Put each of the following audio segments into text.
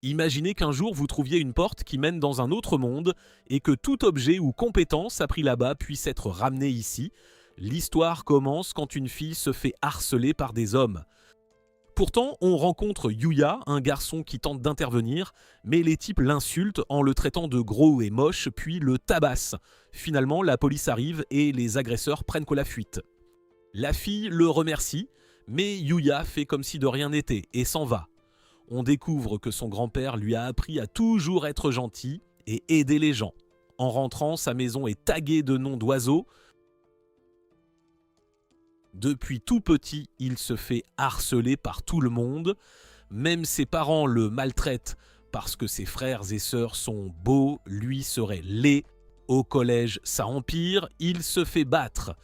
Imaginez qu'un jour vous trouviez une porte qui mène dans un autre monde et que tout objet ou compétence appris là-bas puisse être ramené ici. L'histoire commence quand une fille se fait harceler par des hommes. Pourtant, on rencontre Yuya, un garçon qui tente d'intervenir, mais les types l'insultent en le traitant de gros et moche, puis le tabassent. Finalement, la police arrive et les agresseurs prennent la fuite. La fille le remercie, mais Yuya fait comme si de rien n'était et s'en va. On découvre que son grand-père lui a appris à toujours être gentil et aider les gens. En rentrant, sa maison est taguée de noms d'oiseaux. Depuis tout petit, il se fait harceler par tout le monde. Même ses parents le maltraitent parce que ses frères et sœurs sont beaux, lui serait laid. Au collège, ça empire, il se fait battre.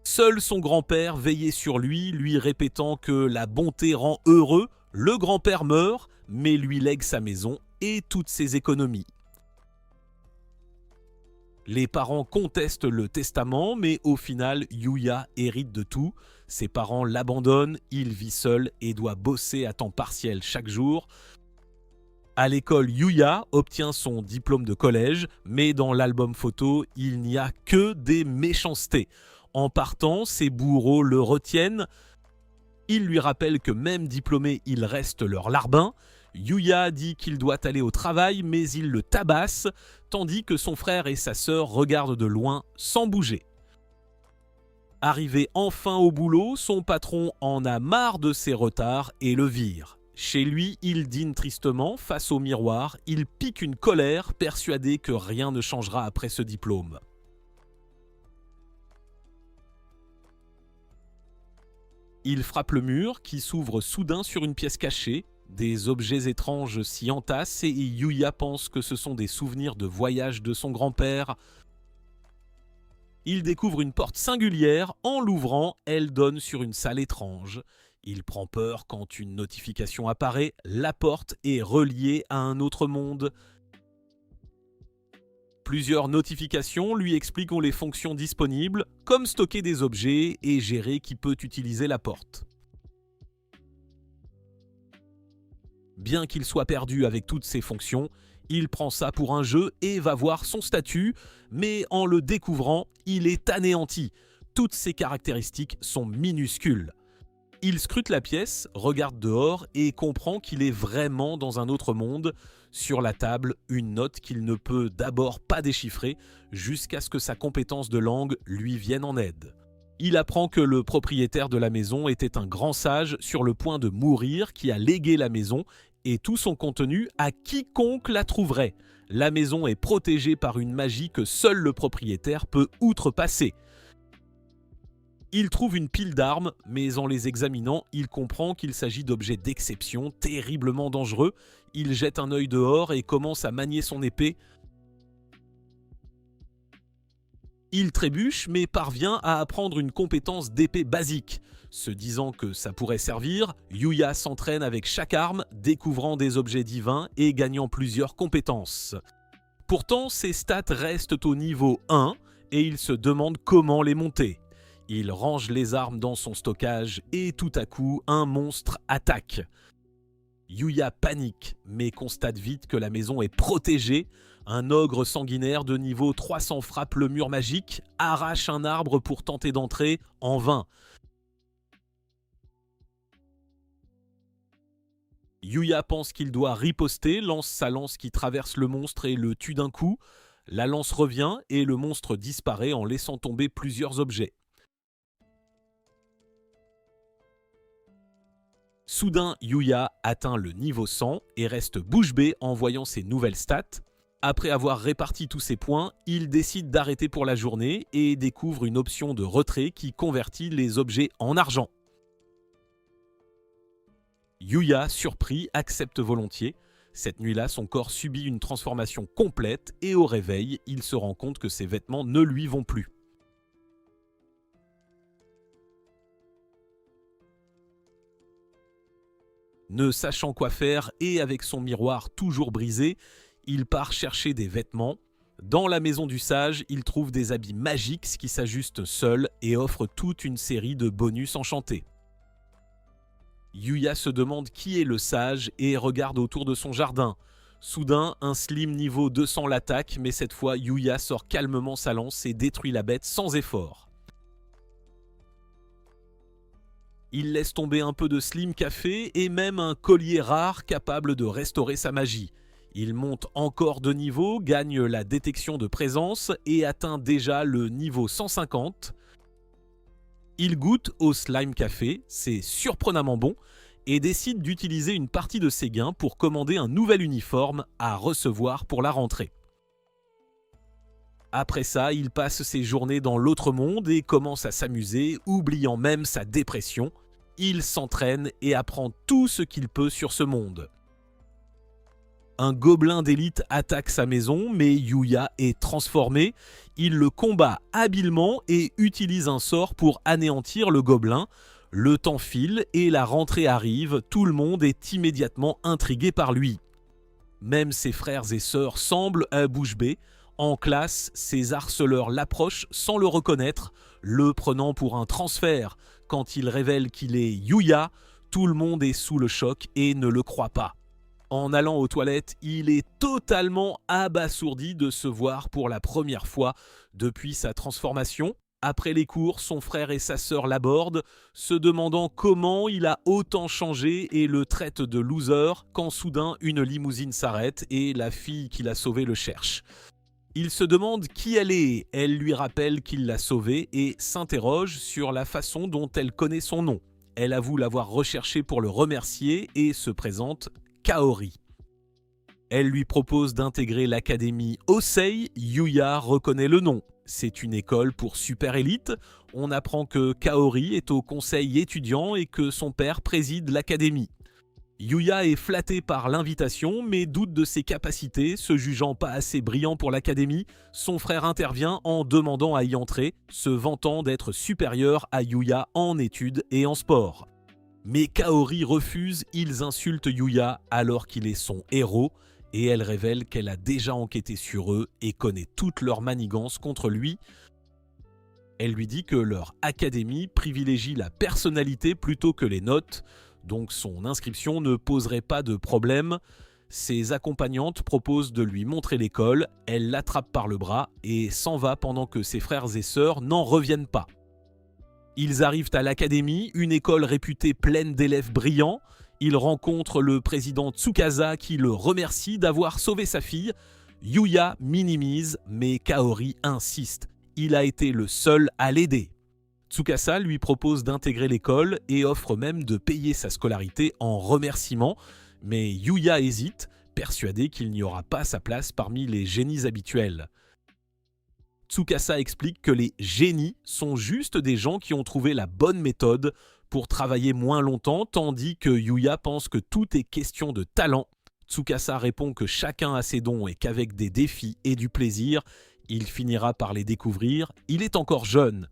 Seul son grand-père veillait sur lui, lui répétant que la bonté rend heureux. Le grand-père meurt, mais lui lègue sa maison et toutes ses économies. Les parents contestent le testament, mais au final, Yuya hérite de tout. Ses parents l'abandonnent, il vit seul et doit bosser à temps partiel chaque jour. À l'école, Yuya obtient son diplôme de collège, mais dans l'album photo, il n'y a que des méchancetés. En partant, ses bourreaux le retiennent. Ils lui rappellent que même diplômé, il reste leur larbin. Yuya dit qu'il doit aller au travail, mais il le tabasse, tandis que son frère et sa sœur regardent de loin sans bouger. Arrivé enfin au boulot, son patron en a marre de ses retards et le vire. Chez lui, il dîne tristement face au miroir, il pique une colère, persuadé que rien ne changera après ce diplôme. Il frappe le mur qui s'ouvre soudain sur une pièce cachée. Des objets étranges s'y entassent et Yuya pense que ce sont des souvenirs de voyage de son grand-père. Il découvre une porte singulière. En l'ouvrant, elle donne sur une salle étrange. Il prend peur quand une notification apparaît. La porte est reliée à un autre monde. Plusieurs notifications lui expliquent les fonctions disponibles, comme stocker des objets et gérer qui peut utiliser la porte. Bien qu'il soit perdu avec toutes ces fonctions, il prend ça pour un jeu et va voir son statut, mais en le découvrant, il est anéanti. Toutes ses caractéristiques sont minuscules. Il scrute la pièce, regarde dehors et comprend qu'il est vraiment dans un autre monde. Sur la table, une note qu'il ne peut d'abord pas déchiffrer jusqu'à ce que sa compétence de langue lui vienne en aide. Il apprend que le propriétaire de la maison était un grand sage sur le point de mourir qui a légué la maison et tout son contenu à quiconque la trouverait. La maison est protégée par une magie que seul le propriétaire peut outrepasser. Il trouve une pile d'armes, mais en les examinant, il comprend qu'il s'agit d'objets d'exception, terriblement dangereux. Il jette un œil dehors et commence à manier son épée. Il trébuche, mais parvient à apprendre une compétence d'épée basique. Se disant que ça pourrait servir, Yuya s'entraîne avec chaque arme, découvrant des objets divins et gagnant plusieurs compétences. Pourtant, ses stats restent au niveau 1 et il se demande comment les monter. Il range les armes dans son stockage et tout à coup, un monstre attaque. Yuya panique, mais constate vite que la maison est protégée. Un ogre sanguinaire de niveau 300 frappe le mur magique, arrache un arbre pour tenter d'entrer, en vain. Yuya pense qu'il doit riposter, lance sa lance qui traverse le monstre et le tue d'un coup. La lance revient et le monstre disparaît en laissant tomber plusieurs objets. Soudain, Yuya atteint le niveau 100 et reste bouche bée en voyant ses nouvelles stats. Après avoir réparti tous ses points, il décide d'arrêter pour la journée et découvre une option de retrait qui convertit les objets en argent. Yuya, surpris, accepte volontiers. Cette nuit-là, son corps subit une transformation complète et au réveil, il se rend compte que ses vêtements ne lui vont plus. Ne sachant quoi faire et avec son miroir toujours brisé, il part chercher des vêtements. Dans la maison du sage, il trouve des habits magiques qui s'ajustent seuls et offrent toute une série de bonus enchantés. Yuya se demande qui est le sage et regarde autour de son jardin. Soudain, un Slim niveau 200 l'attaque, mais cette fois, Yuya sort calmement sa lance et détruit la bête sans effort. Il laisse tomber un peu de Slim Café et même un collier rare capable de restaurer sa magie. Il monte encore de niveau, gagne la détection de présence et atteint déjà le niveau 150. Il goûte au Slime Café, c'est surprenamment bon, et décide d'utiliser une partie de ses gains pour commander un nouvel uniforme à recevoir pour la rentrée. Après ça, il passe ses journées dans l'autre monde et commence à s'amuser, oubliant même sa dépression. Il s'entraîne et apprend tout ce qu'il peut sur ce monde. Un gobelin d'élite attaque sa maison, mais Yuya est transformé. Il le combat habilement et utilise un sort pour anéantir le gobelin. Le temps file et la rentrée arrive, tout le monde est immédiatement intrigué par lui. Même ses frères et sœurs semblent à bouche bée. En classe, ses harceleurs l'approchent sans le reconnaître, le prenant pour un transfert. Quand il révèle qu'il est Yuya, tout le monde est sous le choc et ne le croit pas. En allant aux toilettes, il est totalement abasourdi de se voir pour la première fois depuis sa transformation. Après les cours, son frère et sa sœur l'abordent, se demandant comment il a autant changé et le traite de loser quand soudain une limousine s'arrête et la fille qui l'a sauvé le cherche. Il se demande qui elle est, elle lui rappelle qu'il l'a sauvée et s'interroge sur la façon dont elle connaît son nom. Elle avoue l'avoir recherché pour le remercier et se présente Kaori. Elle lui propose d'intégrer l'académie Osei, Yuya reconnaît le nom. C'est une école pour super élite. On apprend que Kaori est au conseil étudiant et que son père préside l'académie. Yuya est flatté par l'invitation mais doute de ses capacités, se jugeant pas assez brillant pour l'académie. Son frère intervient en demandant à y entrer, se vantant d'être supérieur à Yuya en études et en sport. Mais Kaori refuse, ils insultent Yuya alors qu'il est son héros et elle révèle qu'elle a déjà enquêté sur eux et connaît toutes leurs manigances contre lui. Elle lui dit que leur académie privilégie la personnalité plutôt que les notes, donc son inscription ne poserait pas de problème. Ses accompagnantes proposent de lui montrer l'école, elle l'attrape par le bras et s'en va pendant que ses frères et sœurs n'en reviennent pas. Ils arrivent à l'académie, une école réputée pleine d'élèves brillants. Ils rencontrent le président Tsukasa qui le remercie d'avoir sauvé sa fille. Yuya minimise, mais Kaori insiste. Il a été le seul à l'aider. Tsukasa lui propose d'intégrer l'école et offre même de payer sa scolarité en remerciement, mais Yuya hésite, persuadé qu'il n'y aura pas sa place parmi les génies habituels. Tsukasa explique que les génies sont juste des gens qui ont trouvé la bonne méthode pour travailler moins longtemps, tandis que Yuya pense que tout est question de talent. Tsukasa répond que chacun a ses dons et qu'avec des défis et du plaisir, il finira par les découvrir. Il est encore jeune.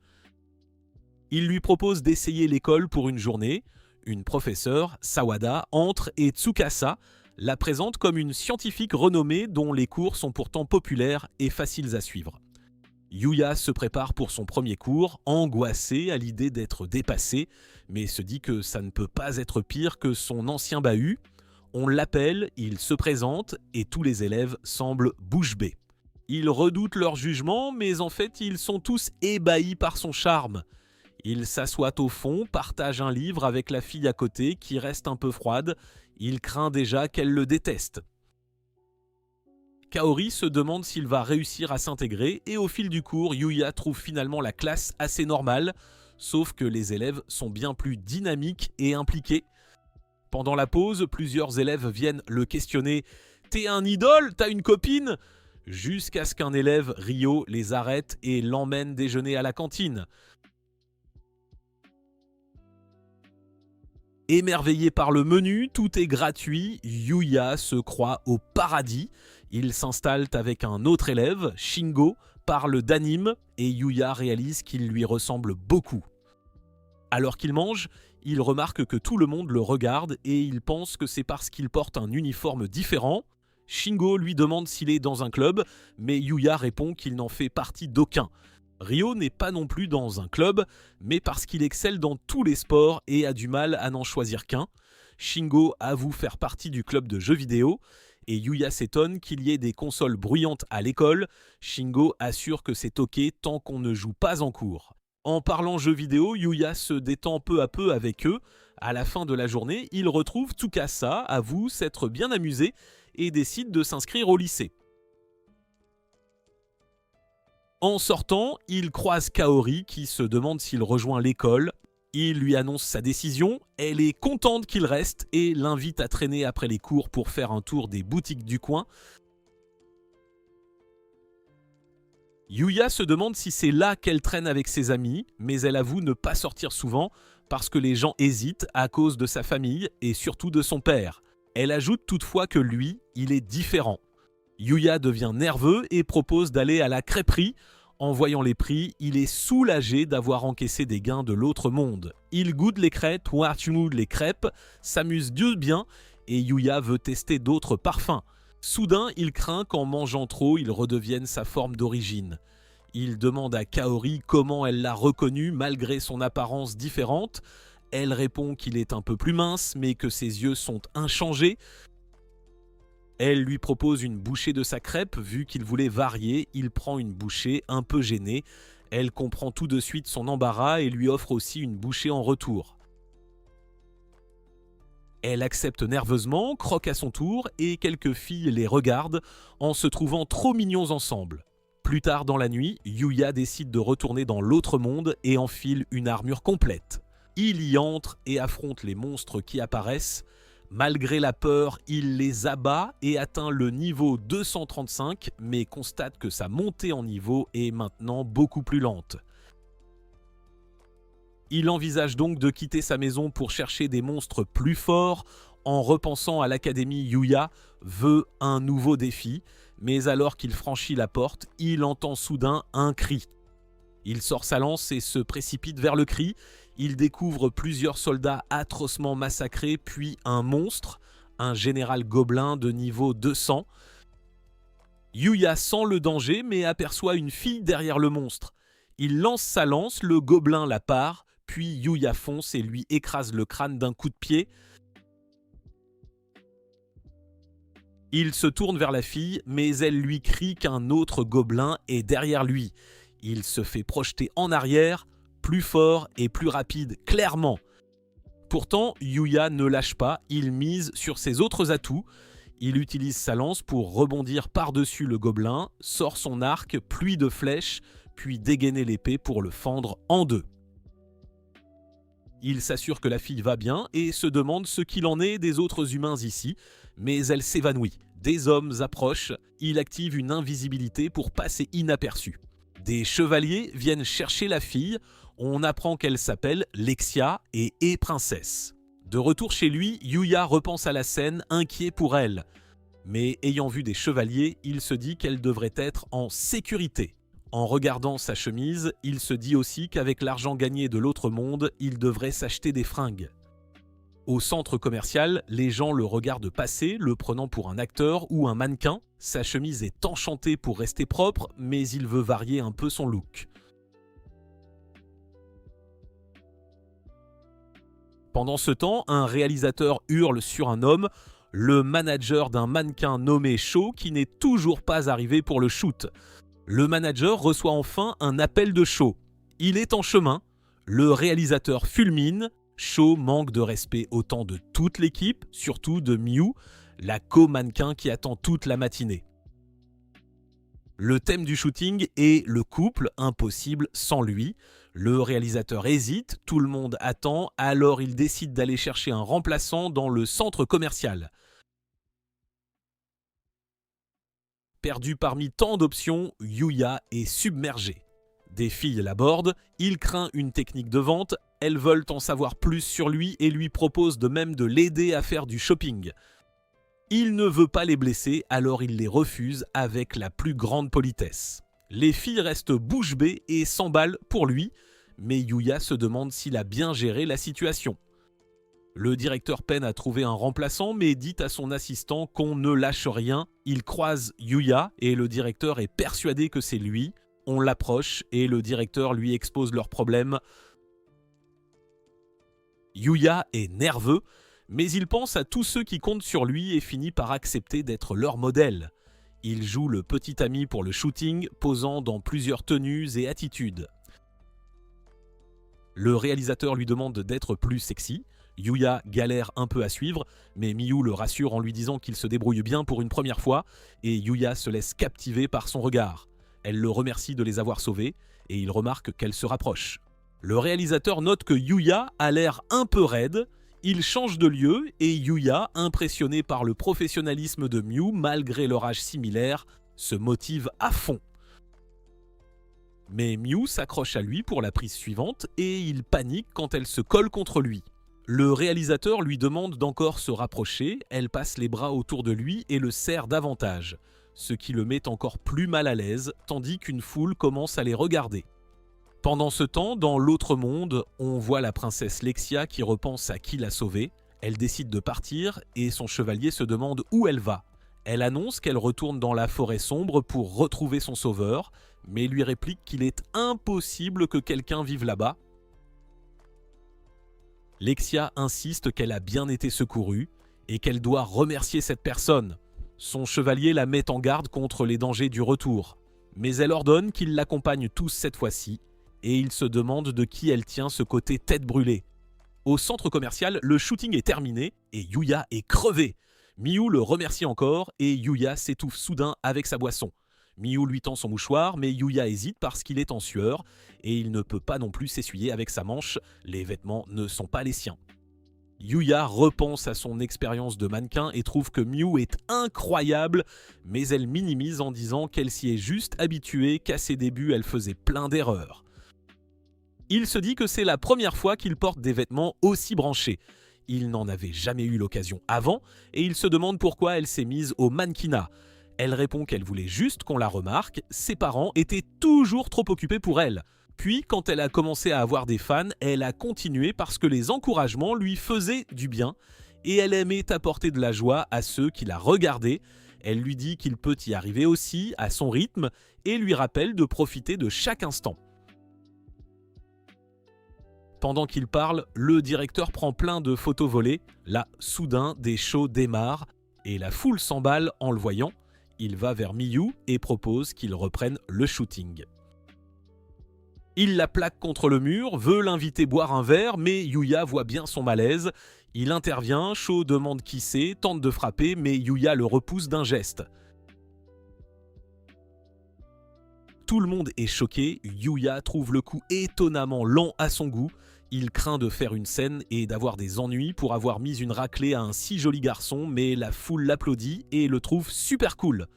Il lui propose d'essayer l'école pour une journée. Une professeure, Sawada, entre et Tsukasa la présente comme une scientifique renommée dont les cours sont pourtant populaires et faciles à suivre. Yuya se prépare pour son premier cours, angoissé à l'idée d'être dépassé, mais se dit que ça ne peut pas être pire que son ancien bahut. On l'appelle, il se présente et tous les élèves semblent bouche bée. Ils redoutent leur jugement, mais en fait ils sont tous ébahis par son charme. Il s'assoit au fond, partage un livre avec la fille à côté qui reste un peu froide. Il craint déjà qu'elle le déteste. Kaori se demande s'il va réussir à s'intégrer et au fil du cours, Yuya trouve finalement la classe assez normale, sauf que les élèves sont bien plus dynamiques et impliqués. Pendant la pause, plusieurs élèves viennent le questionner « T'es un idole? T'as une copine ?» Jusqu'à ce qu'un élève, Ryo, les arrête et l'emmène déjeuner à la cantine. Émerveillé par le menu, tout est gratuit, Yuya se croit au paradis. Il s'installe avec un autre élève, Shingo, parle d'anime et Yuya réalise qu'il lui ressemble beaucoup. Alors qu'il mange, il remarque que tout le monde le regarde et il pense que c'est parce qu'il porte un uniforme différent. Shingo lui demande s'il est dans un club, mais Yuya répond qu'il n'en fait partie d'aucun. Ryo n'est pas non plus dans un club, mais parce qu'il excelle dans tous les sports et a du mal à n'en choisir qu'un. Shingo avoue faire partie du club de jeux vidéo, et Yuya s'étonne qu'il y ait des consoles bruyantes à l'école. Shingo assure que c'est ok tant qu'on ne joue pas en cours. En parlant jeux vidéo, Yuya se détend peu à peu avec eux. À la fin de la journée, il retrouve Tsukasa, avoue s'être bien amusé et décide de s'inscrire au lycée. En sortant, il croise Kaori qui se demande s'il rejoint l'école. Il lui annonce sa décision, elle est contente qu'il reste et l'invite à traîner après les cours pour faire un tour des boutiques du coin. Yuya se demande si c'est là qu'elle traîne avec ses amis, mais elle avoue ne pas sortir souvent parce que les gens hésitent à cause de sa famille et surtout de son père. Elle ajoute toutefois que lui, il est différent. Yuya devient nerveux et propose d'aller à la crêperie. En voyant les prix, il est soulagé d'avoir encaissé des gains de l'autre monde. Il goûte les crêpes, Wartumu les crêpes, s'amuse Dieu bien et Yuya veut tester d'autres parfums. Soudain, il craint qu'en mangeant trop, il redevienne sa forme d'origine. Il demande à Kaori comment elle l'a reconnu malgré son apparence différente. Elle répond qu'il est un peu plus mince mais que ses yeux sont inchangés. Elle lui propose une bouchée de sa crêpe, vu qu'il voulait varier, il prend une bouchée un peu gêné. Elle comprend tout de suite son embarras et lui offre aussi une bouchée en retour. Elle accepte nerveusement, croque à son tour et quelques filles les regardent en se trouvant trop mignons ensemble. Plus tard dans la nuit, Yuya décide de retourner dans l'autre monde et enfile une armure complète. Il y entre et affronte les monstres qui apparaissent. Malgré la peur, il les abat et atteint le niveau 235, mais constate que sa montée en niveau est maintenant beaucoup plus lente. Il envisage donc de quitter sa maison pour chercher des monstres plus forts. En repensant à l'académie, Yuya veut un nouveau défi, mais alors qu'il franchit la porte, il entend soudain un cri. Il sort sa lance et se précipite vers le cri. Il découvre plusieurs soldats atrocement massacrés, puis un monstre, un général gobelin de niveau 200. Yuya sent le danger, mais aperçoit une fille derrière le monstre. Il lance sa lance, le gobelin la pare, puis Yuya fonce et lui écrase le crâne d'un coup de pied. Il se tourne vers la fille, mais elle lui crie qu'un autre gobelin est derrière lui. Il se fait projeter en arrière, plus fort et plus rapide, clairement. Pourtant, Yuya ne lâche pas, il mise sur ses autres atouts. Il utilise sa lance pour rebondir par-dessus le gobelin, sort son arc, pluie de flèches, puis dégainer l'épée pour le fendre en deux. Il s'assure que la fille va bien et se demande ce qu'il en est des autres humains ici, mais elle s'évanouit. Des hommes approchent, il active une invisibilité pour passer inaperçu. Des chevaliers viennent chercher la fille, on apprend qu'elle s'appelle Lexia et est princesse. De retour chez lui, Yuya repense à la scène, inquiet pour elle. Mais ayant vu des chevaliers, il se dit qu'elle devrait être en sécurité. En regardant sa chemise, il se dit aussi qu'avec l'argent gagné de l'autre monde, il devrait s'acheter des fringues. Au centre commercial, les gens le regardent passer, le prenant pour un acteur ou un mannequin. Sa chemise est enchantée pour rester propre, mais il veut varier un peu son look. Pendant ce temps, un réalisateur hurle sur un homme, le manager d'un mannequin nommé Sho qui n'est toujours pas arrivé pour le shoot. Le manager reçoit enfin un appel de Sho. Il est en chemin, le réalisateur fulmine. Sho manque de respect autant de toute l'équipe, surtout de Miu, la co-mannequin qui attend toute la matinée. Le thème du shooting est le couple, impossible sans lui. Le réalisateur hésite, tout le monde attend, alors il décide d'aller chercher un remplaçant dans le centre commercial. Perdu parmi tant d'options, Yuya est submergé. Des filles l'abordent, il craint une technique de vente, elles veulent en savoir plus sur lui et lui proposent de même de l'aider à faire du shopping. Il ne veut pas les blesser, alors il les refuse avec la plus grande politesse. Les filles restent bouche bée et s'emballent pour lui, mais Yuya se demande s'il a bien géré la situation. Le directeur peine à trouver un remplaçant, mais dit à son assistant qu'on ne lâche rien. Il croise Yuya et le directeur est persuadé que c'est lui. on l'approche et le directeur lui expose leurs problèmes. Yuya est nerveux, mais il pense à tous ceux qui comptent sur lui et finit par accepter d'être leur modèle. Il joue le petit ami pour le shooting, posant dans plusieurs tenues et attitudes. Le réalisateur lui demande d'être plus sexy. Yuya galère un peu à suivre, mais Miyu le rassure en lui disant qu'il se débrouille bien pour une première fois, et Yuya se laisse captiver par son regard. Elle le remercie de les avoir sauvés, et il remarque qu'elle se rapproche. Le réalisateur note que Yuya a l'air un peu raide. Il change de lieu et Yuya, impressionné par le professionnalisme de Miyu malgré leur âge similaire, se motive à fond. Mais Miyu s'accroche à lui pour la prise suivante et il panique quand elle se colle contre lui. Le réalisateur lui demande d'encore se rapprocher, elle passe les bras autour de lui et le serre davantage, ce qui le met encore plus mal à l'aise, tandis qu'une foule commence à les regarder. Pendant ce temps, dans l'autre monde, on voit la princesse Lexia qui repense à qui l'a sauvée. Elle décide de partir et son chevalier se demande où elle va. Elle annonce qu'elle retourne dans la forêt sombre pour retrouver son sauveur, mais lui réplique qu'il est impossible que quelqu'un vive là-bas. Lexia insiste qu'elle a bien été secourue et qu'elle doit remercier cette personne. Son chevalier la met en garde contre les dangers du retour, mais elle ordonne qu'ils l'accompagnent tous cette fois-ci, et il se demande de qui elle tient ce côté tête brûlée. Au centre commercial, le shooting est terminé et Yuya est crevé. Miyu le remercie encore et Yuya s'étouffe soudain avec sa boisson. Miyu lui tend son mouchoir, mais Yuya hésite parce qu'il est en sueur et il ne peut pas non plus s'essuyer avec sa manche, les vêtements ne sont pas les siens. Yuya repense à son expérience de mannequin et trouve que Miyu est incroyable, mais elle minimise en disant qu'elle s'y est juste habituée, qu'à ses débuts elle faisait plein d'erreurs. Il se dit que c'est la première fois qu'il porte des vêtements aussi branchés. Il n'en avait jamais eu l'occasion avant et il se demande pourquoi elle s'est mise au mannequinat. Elle répond qu'elle voulait juste qu'on la remarque, ses parents étaient toujours trop occupés pour elle. Puis, quand elle a commencé à avoir des fans, elle a continué parce que les encouragements lui faisaient du bien et elle aimait apporter de la joie à ceux qui la regardaient. Elle lui dit qu'il peut y arriver aussi, à son rythme, et lui rappelle de profiter de chaque instant. Pendant qu'il parle, le directeur prend plein de photos volées. Là, soudain, des shows démarrent et la foule s'emballe en le voyant. Il va vers Miyu et propose qu'ils reprennent le shooting. Il la plaque contre le mur, veut l'inviter boire un verre, mais Yuya voit bien son malaise. Il intervient, Sho demande qui c'est, tente de frapper, mais Yuya le repousse d'un geste. Tout le monde est choqué, Yuya trouve le coup étonnamment lent à son goût. Il craint de faire une scène et d'avoir des ennuis pour avoir mis une raclée à un si joli garçon, mais la foule l'applaudit et le trouve super cool.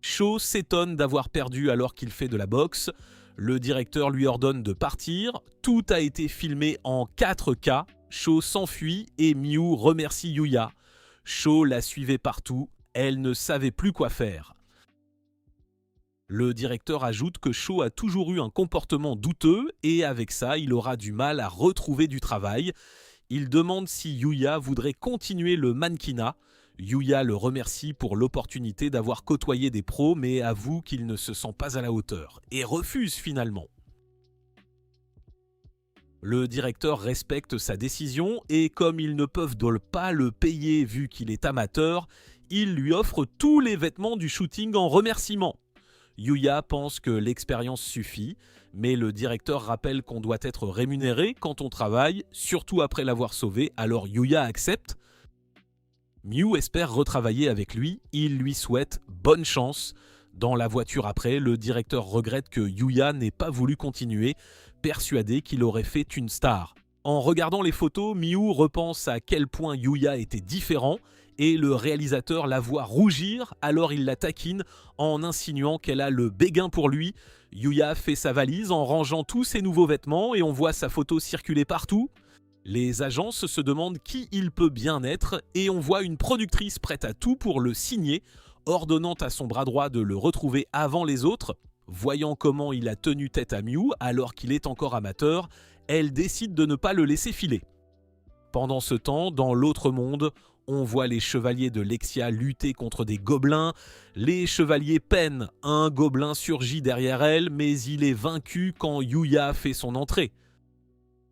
Sho s'étonne d'avoir perdu alors qu'il fait de la boxe. Le directeur lui ordonne de partir. Tout a été filmé en 4K. Sho s'enfuit et Miyu remercie Yuya. Sho la suivait partout. Elle ne savait plus quoi faire. Le directeur ajoute que Sho a toujours eu un comportement douteux et avec ça, il aura du mal à retrouver du travail. Il demande si Yuya voudrait continuer le mannequinat. Yuya le remercie pour l'opportunité d'avoir côtoyé des pros mais avoue qu'il ne se sent pas à la hauteur et refuse finalement. Le directeur respecte sa décision et comme ils ne peuvent pas le payer vu qu'il est amateur, il lui offre tous les vêtements du shooting en remerciement. Yuya pense que l'expérience suffit, mais le directeur rappelle qu'on doit être rémunéré quand on travaille, surtout après l'avoir sauvé, alors Yuya accepte. Miyu espère retravailler avec lui, il lui souhaite bonne chance. Dans la voiture après, le directeur regrette que Yuya n'ait pas voulu continuer, persuadé qu'il aurait fait une star. En regardant les photos, Miyu repense à quel point Yuya était différent et le réalisateur la voit rougir, alors il la taquine en insinuant qu'elle a le béguin pour lui. Yuya fait sa valise en rangeant tous ses nouveaux vêtements et on voit sa photo circuler partout. Les agences se demandent qui il peut bien être et on voit une productrice prête à tout pour le signer, ordonnant à son bras droit de le retrouver avant les autres. Voyant comment il a tenu tête à Miyu alors qu'il est encore amateur, elle décide de ne pas le laisser filer. Pendant ce temps, dans l'autre monde, On voit les chevaliers de Lexia lutter contre des gobelins. Les chevaliers peinent. Un gobelin surgit derrière elle, mais il est vaincu quand Yuya fait son entrée.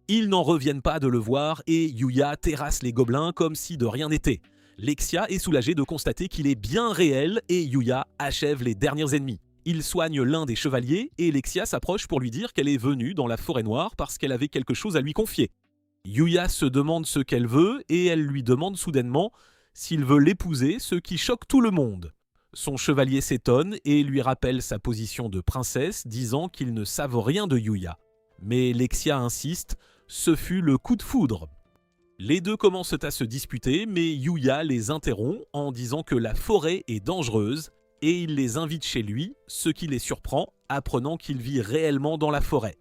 Ils n'en reviennent pas de le voir et Yuya terrasse les gobelins comme si de rien n'était. Lexia est soulagée de constater qu'il est bien réel et Yuya achève les derniers ennemis. Il soigne l'un des chevaliers et Lexia s'approche pour lui dire qu'elle est venue dans la forêt noire parce qu'elle avait quelque chose à lui confier. Yuya se demande ce qu'elle veut et elle lui demande soudainement s'il veut l'épouser, ce qui choque tout le monde. Son chevalier s'étonne et lui rappelle sa position de princesse, disant qu'ils ne savent rien de Yuya. Mais Lexia insiste, ce fut le coup de foudre. Les deux commencent à se disputer, mais Yuya les interrompt en disant que la forêt est dangereuse et il les invite chez lui, ce qui les surprend, apprenant qu'il vit réellement dans la forêt.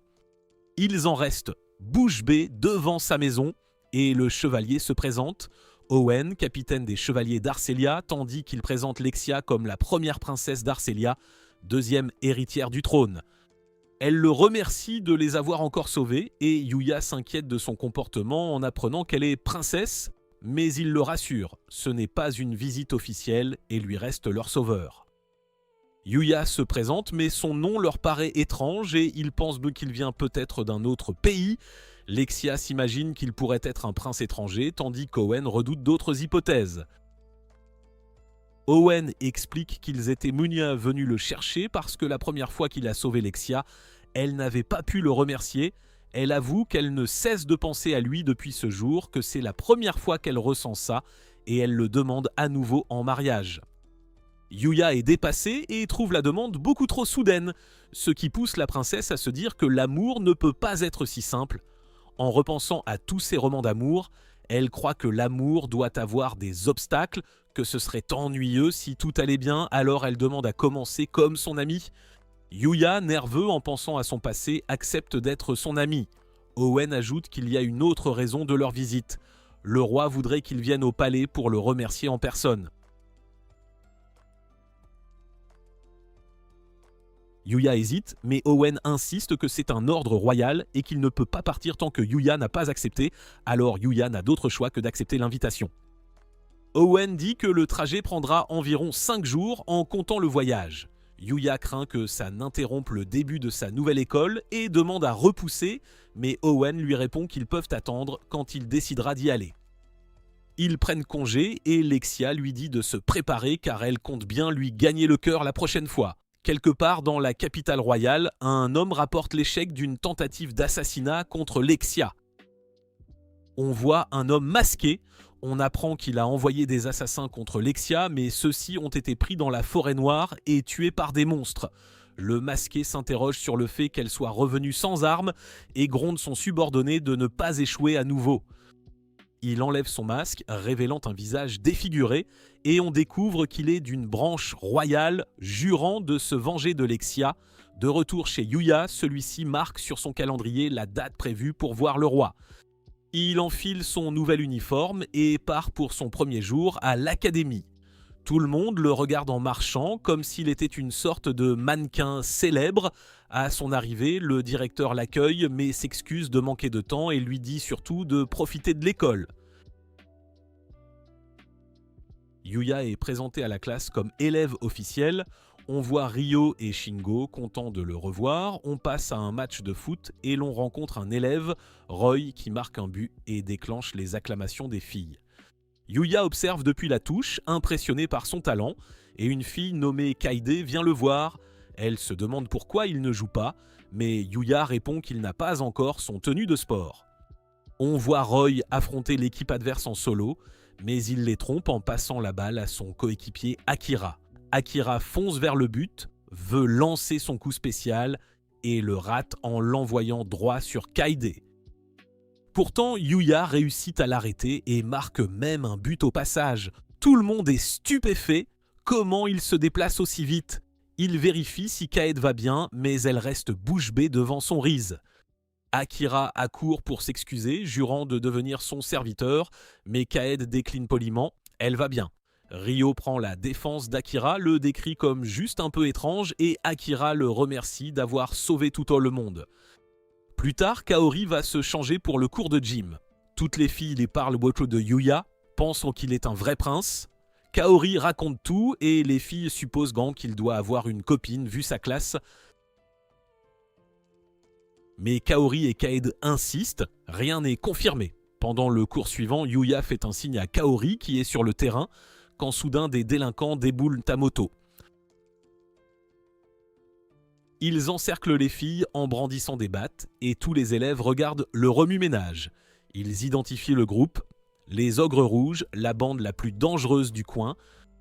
Ils en restent bouche bée devant sa maison et le chevalier se présente. Owen, capitaine des chevaliers d'Arcelia, tandis qu'il présente Lexia comme la première princesse d'Arcelia, deuxième héritière du trône. Elle le remercie de les avoir encore sauvés et Yuya s'inquiète de son comportement en apprenant qu'elle est princesse, mais il le rassure, ce n'est pas une visite officielle et lui reste leur sauveur. Yuya se présente, mais son nom leur paraît étrange et ils pensent qu'il vient peut-être d'un autre pays. Lexia s'imagine qu'il pourrait être un prince étranger, tandis qu'Owen redoute d'autres hypothèses. Owen explique qu'ils étaient venus le chercher parce que la première fois qu'il a sauvé Lexia, elle n'avait pas pu le remercier. Elle avoue qu'elle ne cesse de penser à lui depuis ce jour, que c'est la première fois qu'elle ressent ça, et elle le demande à nouveau en mariage. Yuya est dépassée et trouve la demande beaucoup trop soudaine, ce qui pousse la princesse à se dire que l'amour ne peut pas être si simple. En repensant à tous ses romans d'amour, elle croit que l'amour doit avoir des obstacles, que ce serait ennuyeux si tout allait bien, alors elle demande à commencer comme son ami. Yuya, nerveux en pensant à son passé, accepte d'être son ami. Owen ajoute qu'il y a une autre raison de leur visite. Le roi voudrait qu'ils viennent au palais pour le remercier en personne. Yuya hésite, mais Owen insiste que c'est un ordre royal et qu'il ne peut pas partir tant que Yuya n'a pas accepté, alors Yuya n'a d'autre choix que d'accepter l'invitation. Owen dit que le trajet prendra environ 5 jours en comptant le voyage. Yuya craint que ça n'interrompe le début de sa nouvelle école et demande à repousser, mais Owen lui répond qu'ils peuvent attendre quand il décidera d'y aller. Ils prennent congé et Lexia lui dit de se préparer car elle compte bien lui gagner le cœur la prochaine fois. Quelque part dans la capitale royale, un homme rapporte l'échec d'une tentative d'assassinat contre Lexia. On voit un homme masqué. On apprend qu'il a envoyé des assassins contre Lexia, mais ceux-ci ont été pris dans la forêt noire et tués par des monstres. Le masqué s'interroge sur le fait qu'elle soit revenue sans armes et gronde son subordonné de ne pas échouer à nouveau. Il enlève son masque, révélant un visage défiguré, et on découvre qu'il est d'une branche royale, jurant de se venger de Lexia. De retour chez Yuya, celui-ci marque sur son calendrier la date prévue pour voir le roi. Il enfile son nouvel uniforme et part pour son premier jour à l'académie. Tout le monde le regarde en marchant, comme s'il était une sorte de mannequin célèbre. À son arrivée, le directeur l'accueille, mais s'excuse de manquer de temps et lui dit surtout de profiter de l'école. Yuya est présenté à la classe comme élève officiel. On voit Ryo et Shingo contents de le revoir. On passe à un match de foot et l'on rencontre un élève, Roy, qui marque un but et déclenche les acclamations des filles. Yuya observe depuis la touche, impressionné par son talent, et une fille nommée Kaide vient le voir. Elle se demande pourquoi il ne joue pas, mais Yuya répond qu'il n'a pas encore son tenue de sport. On voit Roy affronter l'équipe adverse en solo, mais il les trompe en passant la balle à son coéquipier Akira. Akira fonce vers le but, veut lancer son coup spécial et le rate en l'envoyant droit sur Kaide. Pourtant, Yuya réussit à l'arrêter et marque même un but au passage. Tout le monde est stupéfait. Comment il se déplace aussi vite? Il vérifie si Kaede va bien, mais elle reste bouche bée devant son Rize. Akira accourt pour s'excuser, jurant de devenir son serviteur, mais Kaede décline poliment. Elle va bien. Ryo prend la défense d'Akira, le décrit comme juste un peu étrange et Akira le remercie d'avoir sauvé tout le monde. Plus tard, Kaori va se changer pour le cours de gym. Toutes les filles les parlent beaucoup de Yuya. pensant qu'il est un vrai prince. Kaori raconte tout et les filles supposent qu'il doit avoir une copine vu sa classe. Mais Kaori et Kaede insistent, rien n'est confirmé. Pendant le cours suivant, Yuya fait un signe à Kaori qui est sur le terrain quand soudain des délinquants déboulent à moto. Ils encerclent les filles en brandissant des battes et tous les élèves regardent le remue-ménage. Ils identifient le groupe, les Ogres Rouges, la bande la plus dangereuse du coin.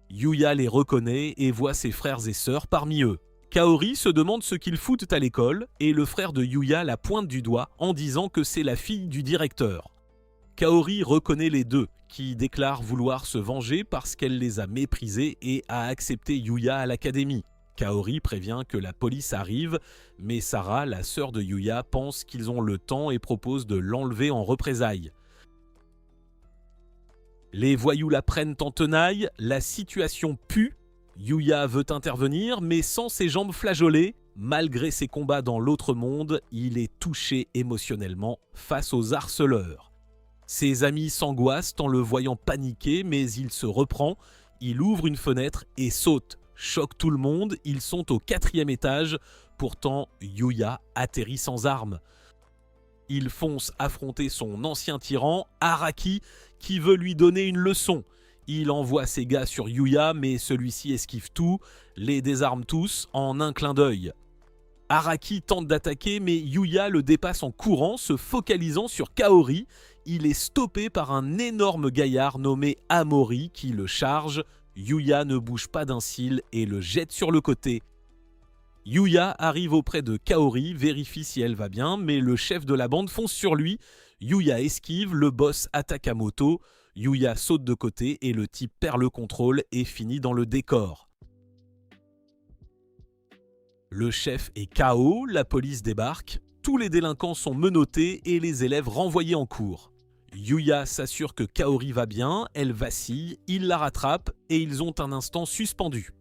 Yuya les reconnaît et voit ses frères et sœurs parmi eux. Kaori se demande ce qu'ils foutent à l'école et le frère de Yuya la pointe du doigt en disant que c'est la fille du directeur. Kaori reconnaît les deux, qui déclarent vouloir se venger parce qu'elle les a méprisés et a accepté Yuya à l'académie. Kaori prévient que la police arrive, mais Sarah, la sœur de Yuya, pense qu'ils ont le temps et propose de l'enlever en représailles. Les voyous la prennent en tenaille, la situation pue. Yuya veut intervenir, mais sans ses jambes flageolées. Malgré ses combats dans l'autre monde, il est touché émotionnellement face aux harceleurs. Ses amis s'angoissent en le voyant paniquer, mais il se reprend. Il ouvre une fenêtre et saute. Choque tout le monde, ils sont au 4e étage. Pourtant, Yuya atterrit sans armes. Il fonce affronter son ancien tyran, Araki, qui veut lui donner une leçon. Il envoie ses gars sur Yuya, mais celui-ci esquive tout, les désarme tous en un clin d'œil. Araki tente d'attaquer, mais Yuya le dépasse en courant, se focalisant sur Kaori. Il est stoppé par un énorme gaillard nommé Amori qui le charge. Yuya ne bouge pas d'un cil et le jette sur le côté. Yuya arrive auprès de Kaori, vérifie si elle va bien, mais le chef de la bande fonce sur lui. Yuya esquive, le boss attaque à moto. Yuya saute de côté et le type perd le contrôle et finit dans le décor. Le chef est KO, la police débarque. Tous les délinquants sont menottés et les élèves renvoyés en cours. Yuya s'assure que Kaori va bien, elle vacille, il la rattrape et ils ont un instant suspendu.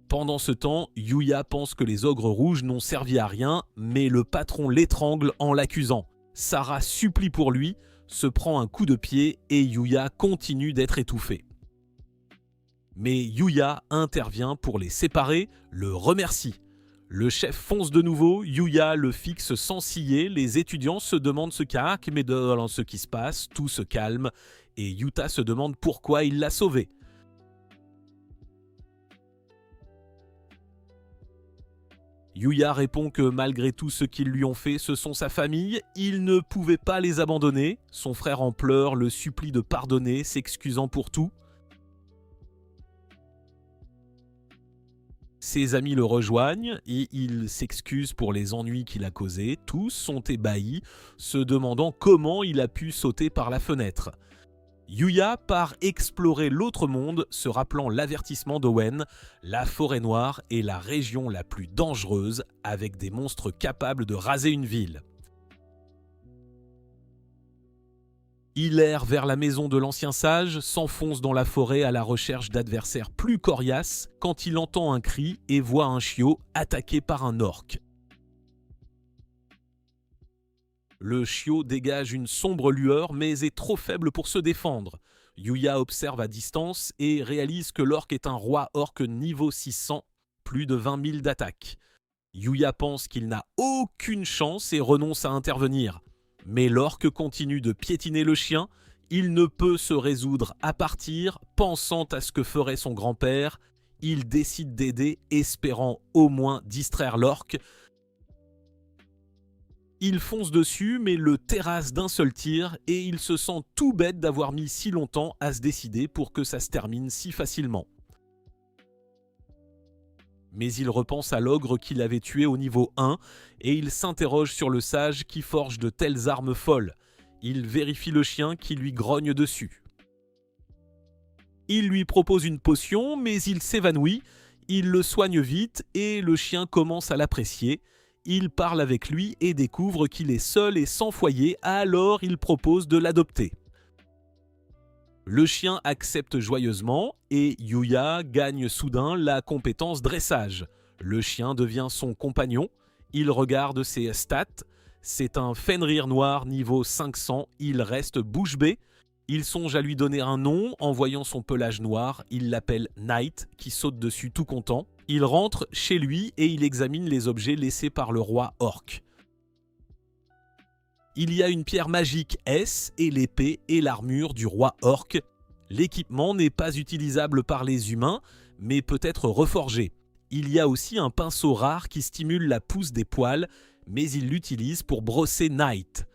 Pendant ce temps, Yuya pense que les Ogres Rouges n'ont servi à rien, mais le patron l'étrangle en l'accusant. Sarah supplie pour lui, se prend un coup de pied et Yuya continue d'être étouffé. Mais Yuya intervient pour les séparer, le remercie. Le chef fonce de nouveau, Yuya le fixe sans ciller, les étudiants se demandent ce mais dans ce qui se passe, tout se calme et Yuta se demande pourquoi il l'a sauvé. Yuya répond que malgré tout ce qu'ils lui ont fait, ce sont sa famille, il ne pouvait pas les abandonner. Son frère en pleurs le supplie de pardonner, s'excusant pour tout. Ses amis le rejoignent et il s'excuse pour les ennuis qu'il a causés. Tous sont ébahis, se demandant comment il a pu sauter par la fenêtre. Yuya part explorer l'autre monde, se rappelant l'avertissement d'Owen. La forêt noire est la région la plus dangereuse, avec des monstres capables de raser une ville. Il erre vers la maison de l'ancien sage, s'enfonce dans la forêt à la recherche d'adversaires plus coriaces quand il entend un cri et voit un chiot attaqué par un orc. Le chiot dégage une sombre lueur mais est trop faible pour se défendre. Yuya observe à distance et réalise que l'orc est un roi orc niveau 600, plus de 20 000 d'attaque. Yuya pense qu'il n'a aucune chance et renonce à intervenir. Mais l'orc continue de piétiner le chien, il ne peut se résoudre à partir, pensant à ce que ferait son grand-père. Il décide d'aider, espérant au moins distraire l'orc. Il fonce dessus, mais le terrasse d'un seul tir et il se sent tout bête d'avoir mis si longtemps à se décider pour que ça se termine si facilement. Mais il repense à l'ogre qu'il avait tué au niveau 1 et il s'interroge sur le sage qui forge de telles armes folles. Il vérifie le chien qui lui grogne dessus. Il lui propose une potion, mais il s'évanouit. Il le soigne vite et le chien commence à l'apprécier. Il parle avec lui et découvre qu'il est seul et sans foyer, alors il propose de l'adopter. Le chien accepte joyeusement et Yuya gagne soudain la compétence dressage. Le chien devient son compagnon, il regarde ses stats, C'est un Fenrir noir niveau 500, il reste bouche bée. Il songe à lui donner un nom, en voyant son pelage noir, il l'appelle Night, qui saute dessus tout content. Il rentre chez lui et il examine les objets laissés par le roi orc. Il y a une pierre magique S et l'épée et l'armure du roi orc. L'équipement n'est pas utilisable par les humains, mais peut être reforgé. Il y a aussi un pinceau rare qui stimule la pousse des poils, mais il l'utilise pour brosser Night.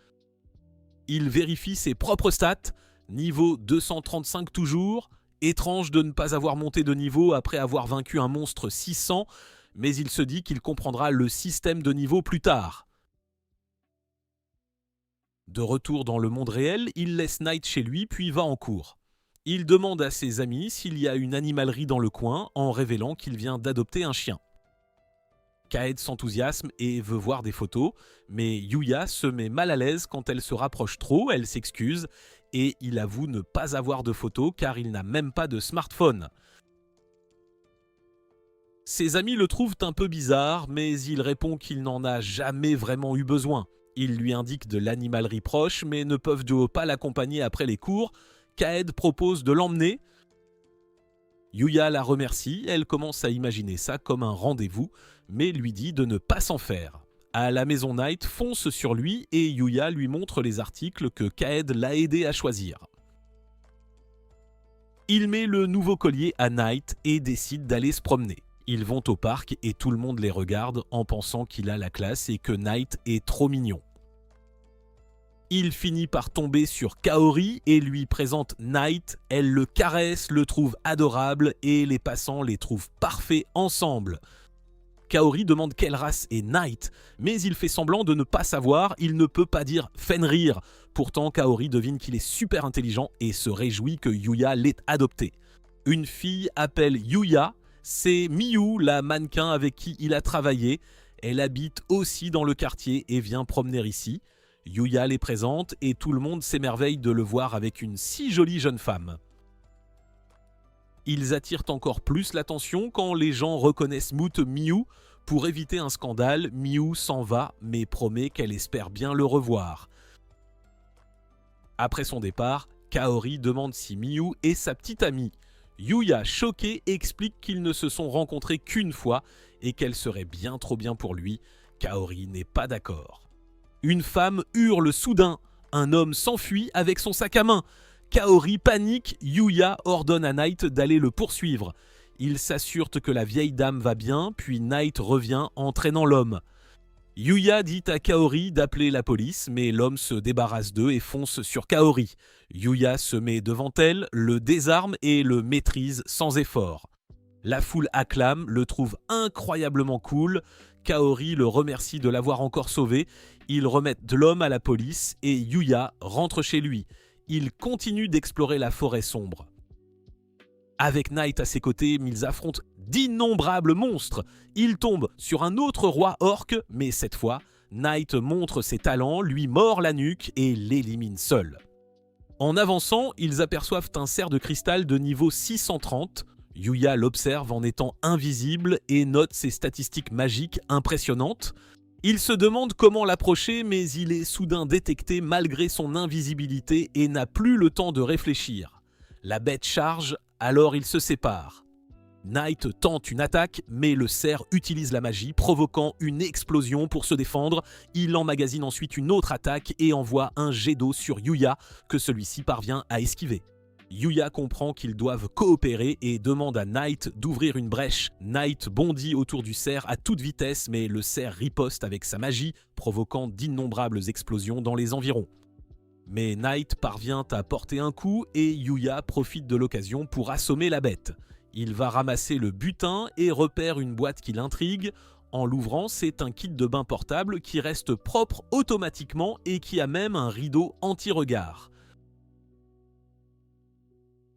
Il vérifie ses propres stats, niveau 235 toujours. Étrange de ne pas avoir monté de niveau après avoir vaincu un monstre 600, mais il se dit qu'il comprendra le système de niveau plus tard. De retour dans le monde réel, il laisse Night chez lui puis va en cours. Il demande à ses amis s'il y a une animalerie dans le coin en révélant qu'il vient d'adopter un chien. Kaed s'enthousiasme et veut voir des photos, mais Yuya se met mal à l'aise quand elle se rapproche trop, elle s'excuse et il avoue ne pas avoir de photos car il n'a même pas de smartphone. Ses amis le trouvent un peu bizarre, mais il répond qu'il n'en a jamais vraiment eu besoin. Ils lui indiquent de l'animalerie proche, mais ne peuvent de haut pas l'accompagner après les cours. Kaed propose de l'emmener. Yuya la remercie, elle commence à imaginer ça comme un rendez-vous, mais lui dit de ne pas s'en faire. À la maison, Night fonce sur lui et Yuya lui montre les articles que Kaed l'a aidé à choisir. Il met le nouveau collier à Night et décide d'aller se promener. Ils vont au parc et tout le monde les regarde en pensant qu'il a la classe et que Night est trop mignon. Il finit par tomber sur Kaori et lui présente Night. Elle le caresse, le trouve adorable et les passants les trouvent parfaits ensemble. Kaori demande quelle race est Night, mais il fait semblant de ne pas savoir, il ne peut pas dire Fenrir. Pourtant, Kaori devine qu'il est super intelligent et se réjouit que Yuya l'ait adopté. Une fille appelle Yuya, c'est Miyu, la mannequin avec qui il a travaillé. Elle habite aussi dans le quartier et vient promener ici. Yuya les présente et tout le monde s'émerveille de le voir avec une si jolie jeune femme. Ils attirent encore plus l'attention quand les gens reconnaissent Moot Miyu. Pour éviter un scandale, Miyu s'en va mais promet qu'elle espère bien le revoir. Après son départ, Kaori demande si Miyu est sa petite amie. Yuya, choqué, explique qu'ils ne se sont rencontrés qu'une fois et qu'elle serait bien trop bien pour lui. Kaori n'est pas d'accord. Une femme hurle soudain. Un homme s'enfuit avec son sac à main. Kaori panique, Yuya ordonne à Night d'aller le poursuivre. Il s'assure que la vieille dame va bien, puis Night revient entraînant l'homme. Yuya dit à Kaori d'appeler la police, mais l'homme se débarrasse d'eux et fonce sur Kaori. Yuya se met devant elle, le désarme et le maîtrise sans effort. La foule acclame, le trouve incroyablement cool. Kaori le remercie de l'avoir encore sauvé. Ils remettent l'homme à la police et Yuya rentre chez lui. Il continue d'explorer la forêt sombre. Avec Night à ses côtés, ils affrontent d'innombrables monstres. Ils tombent sur un autre roi orc, mais cette fois, Night montre ses talents, lui mord la nuque et l'élimine seul. En avançant, ils aperçoivent un cerf de cristal de niveau 630. Yuya l'observe en étant invisible et note ses statistiques magiques impressionnantes. Il se demande comment l'approcher, mais il est soudain détecté malgré son invisibilité et n'a plus le temps de réfléchir. La bête charge, alors ils se séparent. Night tente une attaque, mais le cerf utilise la magie, provoquant une explosion pour se défendre. Il emmagasine ensuite une autre attaque et envoie un jet d'eau sur Yuya, que celui-ci parvient à esquiver. Yuya comprend qu'ils doivent coopérer et demande à Night d'ouvrir une brèche. Night bondit autour du cerf à toute vitesse, mais le cerf riposte avec sa magie, provoquant d'innombrables explosions dans les environs. Mais Night parvient à porter un coup et Yuya profite de l'occasion pour assommer la bête. Il va ramasser le butin et repère une boîte qui l'intrigue. En l'ouvrant, c'est un kit de bain portable qui reste propre automatiquement et qui a même un rideau anti-regard.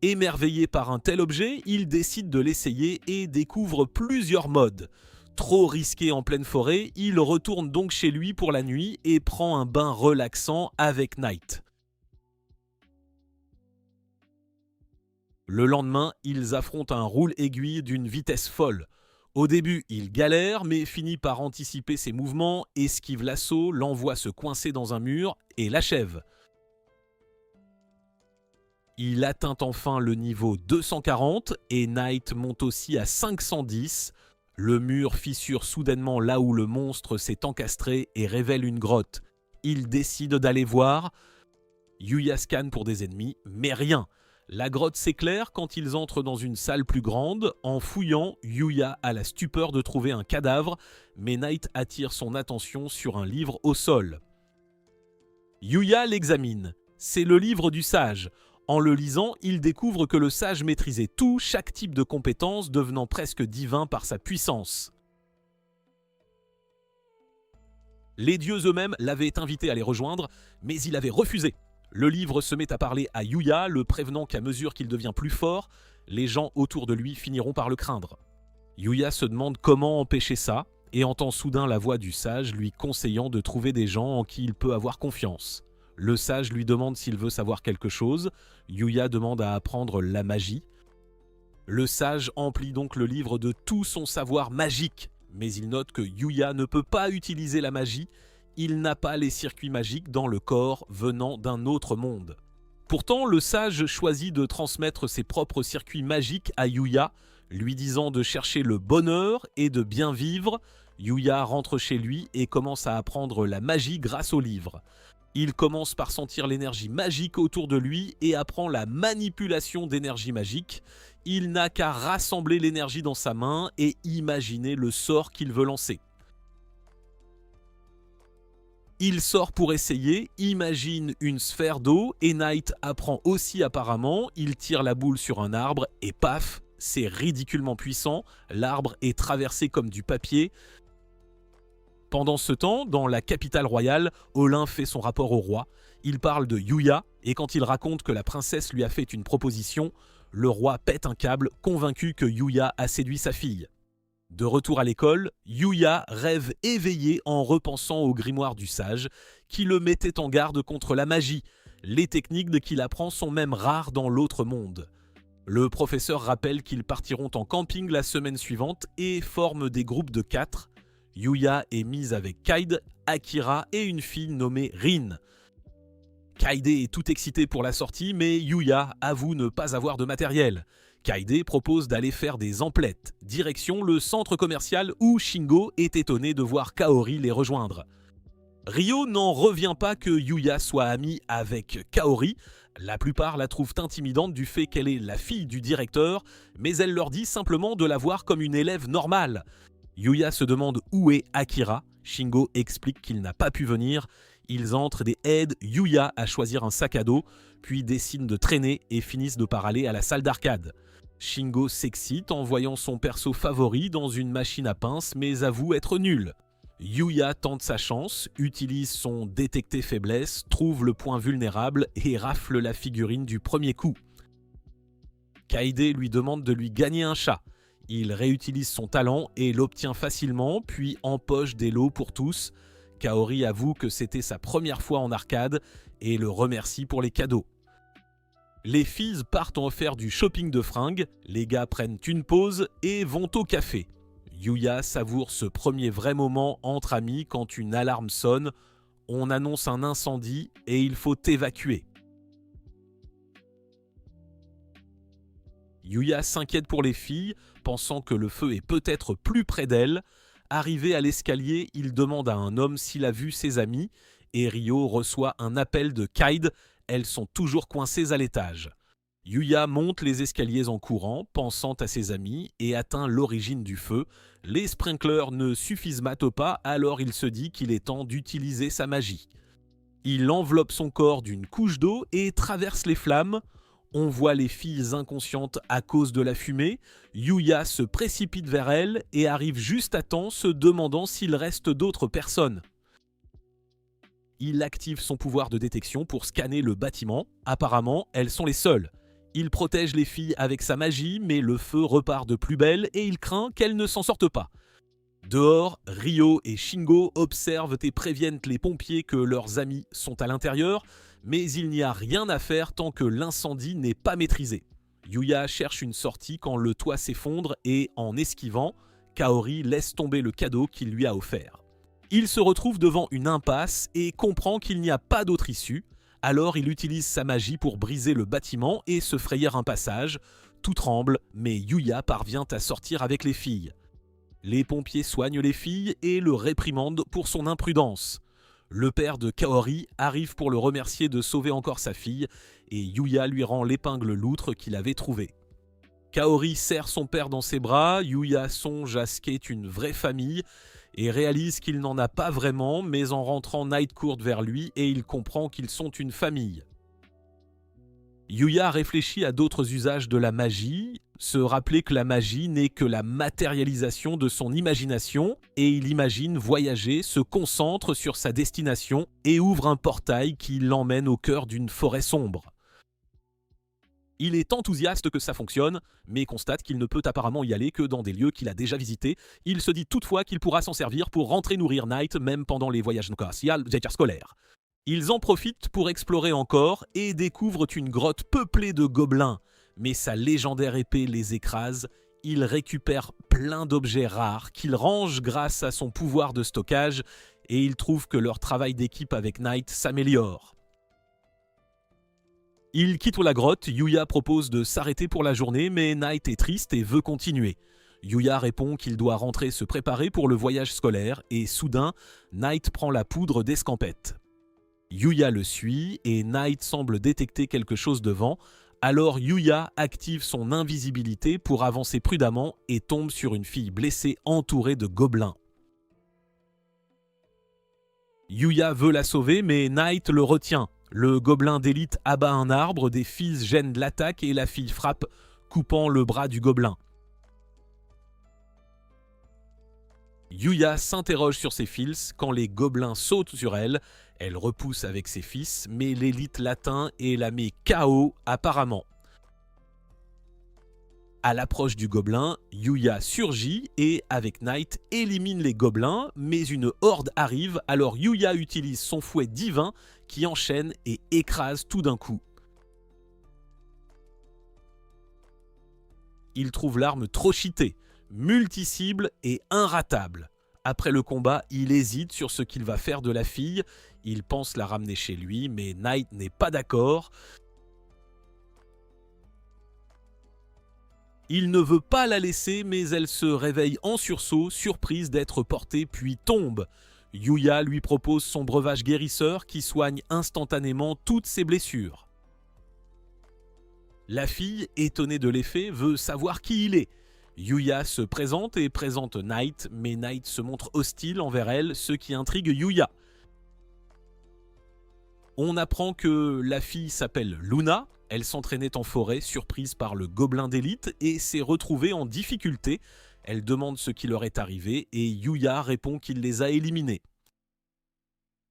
Émerveillé par un tel objet, il décide de l'essayer et découvre plusieurs modes. Trop risqué en pleine forêt, il retourne donc chez lui pour la nuit et prend un bain relaxant avec Night. Le lendemain, ils affrontent un roule-aiguille d'une vitesse folle. Au début, il galère, mais finit par anticiper ses mouvements, esquive l'assaut, l'envoie se coincer dans un mur et l'achève. Il atteint enfin le niveau 240 et Knight monte aussi à 510. Le mur fissure soudainement là où le monstre s'est encastré et révèle une grotte. Il décide d'aller voir. Yuya scanne pour des ennemis, mais rien. La grotte s'éclaire quand ils entrent dans une salle plus grande. En fouillant, Yuya a la stupeur de trouver un cadavre, mais Knight attire son attention sur un livre au sol. Yuya l'examine. C'est le livre du sage. En le lisant, il découvre que le sage maîtrisait tout, chaque type de compétence devenant presque divin par sa puissance. Les dieux eux-mêmes l'avaient invité à les rejoindre, mais il avait refusé. Le livre se met à parler à Yuya, le prévenant qu'à mesure qu'il devient plus fort, les gens autour de lui finiront par le craindre. Yuya se demande comment empêcher ça, et entend soudain la voix du sage lui conseillant de trouver des gens en qui il peut avoir confiance. Le sage lui demande s'il veut savoir quelque chose. Yuya demande à apprendre la magie. Le sage emplit donc le livre de tout son savoir magique, mais il note que Yuya ne peut pas utiliser la magie. Il n'a pas les circuits magiques dans le corps venant d'un autre monde. Pourtant, le sage choisit de transmettre ses propres circuits magiques à Yuya, lui disant de chercher le bonheur et de bien vivre. Yuya rentre chez lui et commence à apprendre la magie grâce au livre. Il commence par sentir l'énergie magique autour de lui et apprend la manipulation d'énergie magique. Il n'a qu'à rassembler l'énergie dans sa main et imaginer le sort qu'il veut lancer. Il sort pour essayer, imagine une sphère d'eau et Knight apprend aussi apparemment. Il tire la boule sur un arbre et paf, c'est ridiculement puissant. L'arbre est traversé comme du papier. Pendant ce temps, dans la capitale royale, Olin fait son rapport au roi. Il parle de Yuya et quand il raconte que la princesse lui a fait une proposition, le roi pète un câble, convaincu que Yuya a séduit sa fille. De retour à l'école, Yuya rêve éveillé en repensant au grimoire du sage, qui le mettait en garde contre la magie. Les techniques qu'il apprend sont même rares dans l'autre monde. Le professeur rappelle qu'ils partiront en camping la semaine suivante et forment des groupes de 4. Yuya est mise avec Kaide, Akira et une fille nommée Rin. Kaide est tout excité pour la sortie, mais Yuya avoue ne pas avoir de matériel. Kaide propose d'aller faire des emplettes, direction le centre commercial où Shingo est étonné de voir Kaori les rejoindre. Ryo n'en revient pas que Yuya soit amie avec Kaori. La plupart la trouvent intimidante du fait qu'elle est la fille du directeur, mais elle leur dit simplement de la voir comme une élève normale. Yuya se demande où est Akira. Shingo explique qu'il n'a pas pu venir. Ils entrent et aident Yuya à choisir un sac à dos, puis décident de traîner et finissent de par aller à la salle d'arcade. Shingo s'excite en voyant son perso favori dans une machine à pince, mais avoue être nul. Yuya tente sa chance, utilise son détecter faiblesse, trouve le point vulnérable et rafle la figurine du premier coup. Kaide lui demande de lui gagner un chat. Il réutilise son talent et l'obtient facilement, puis empoche des lots pour tous. Kaori avoue que c'était sa première fois en arcade et le remercie pour les cadeaux. Les filles partent en faire du shopping de fringues, les gars prennent une pause et vont au café. Yuya savoure ce premier vrai moment entre amis quand une alarme sonne. On annonce un incendie et il faut évacuer. Yuya s'inquiète pour les filles, pensant que le feu est peut-être plus près d'elle. Arrivé à l'escalier, il demande à un homme s'il a vu ses amis et Ryo reçoit un appel de Kaide. Elles sont toujours coincées à l'étage. Yuya monte les escaliers en courant, pensant à ses amis, et atteint l'origine du feu. Les sprinklers ne suffisent pas, alors il se dit qu'il est temps d'utiliser sa magie. Il enveloppe son corps d'une couche d'eau et traverse les flammes. On voit les filles inconscientes à cause de la fumée. Yuya se précipite vers elles et arrive juste à temps, se demandant s'il reste d'autres personnes. Il active son pouvoir de détection pour scanner le bâtiment. Apparemment, elles sont les seules. Il protège les filles avec sa magie, mais le feu repart de plus belle et il craint qu'elles ne s'en sortent pas. Dehors, Ryo et Shingo observent et préviennent les pompiers que leurs amis sont à l'intérieur, mais il n'y a rien à faire tant que l'incendie n'est pas maîtrisé. Yuya cherche une sortie quand le toit s'effondre et, en esquivant, Kaori laisse tomber le cadeau qu'il lui a offert. Il se retrouve devant une impasse et comprend qu'il n'y a pas d'autre issue. Alors il utilise sa magie pour briser le bâtiment et se frayer un passage. Tout tremble, mais Yuya parvient à sortir avec les filles. Les pompiers soignent les filles et le réprimandent pour son imprudence. Le père de Kaori arrive pour le remercier de sauver encore sa fille et Yuya lui rend l'épingle loutre qu'il avait trouvée. Kaori serre son père dans ses bras, Yuya songe à ce qu'est une vraie famille et réalise qu'il n'en a pas vraiment, mais en rentrant Night court vers lui et il comprend qu'ils sont une famille. Yuya réfléchit à d'autres usages de la magie, se rappeler que la magie n'est que la matérialisation de son imagination, et il imagine voyager, se concentre sur sa destination et ouvre un portail qui l'emmène au cœur d'une forêt sombre. Il est enthousiaste que ça fonctionne, mais constate qu'il ne peut apparemment y aller que dans des lieux qu'il a déjà visités. Il se dit toutefois qu'il pourra s'en servir pour rentrer nourrir Night, même pendant les voyages scolaires. Ils en profitent pour explorer encore et découvrent une grotte peuplée de gobelins. Mais sa légendaire épée les écrase. Il récupère plein d'objets rares qu'il range grâce à son pouvoir de stockage et il trouve que leur travail d'équipe avec Night s'améliore. Ils quittent la grotte, Yuya propose de s'arrêter pour la journée mais Night est triste et veut continuer. Yuya répond qu'il doit rentrer se préparer pour le voyage scolaire et soudain, Night prend la poudre d'escampette. Yuya le suit et Night semble détecter quelque chose devant, alors Yuya active son invisibilité pour avancer prudemment et tombe sur une fille blessée entourée de gobelins. Yuya veut la sauver mais Night le retient. Le gobelin d'élite abat un arbre, des fils gênent l'attaque et la fille frappe, coupant le bras du gobelin. Yuya s'interroge sur ses fils quand les gobelins sautent sur elle. Elle repousse avec ses fils, mais l'élite l'atteint et la met KO apparemment. À l'approche du gobelin, Yuya surgit et, avec Night, élimine les gobelins, mais une horde arrive, alors Yuya utilise son fouet divin qui enchaîne et écrase tout d'un coup. Il trouve l'arme trop cheatée, multi-cible et inratable. Après le combat, il hésite sur ce qu'il va faire de la fille. Il pense la ramener chez lui, mais Night n'est pas d'accord. Il ne veut pas la laisser, mais elle se réveille en sursaut, surprise d'être portée, puis tombe. Yuya lui propose son breuvage guérisseur qui soigne instantanément toutes ses blessures. La fille, étonnée de l'effet, veut savoir qui il est. Yuya se présente et présente Night, mais Night se montre hostile envers elle, ce qui intrigue Yuya. On apprend que la fille s'appelle Luna, elle s'entraînait en forêt, surprise par le gobelin d'élite, et s'est retrouvée en difficulté. Elle demande ce qui leur est arrivé, et Yuya répond qu'il les a éliminés.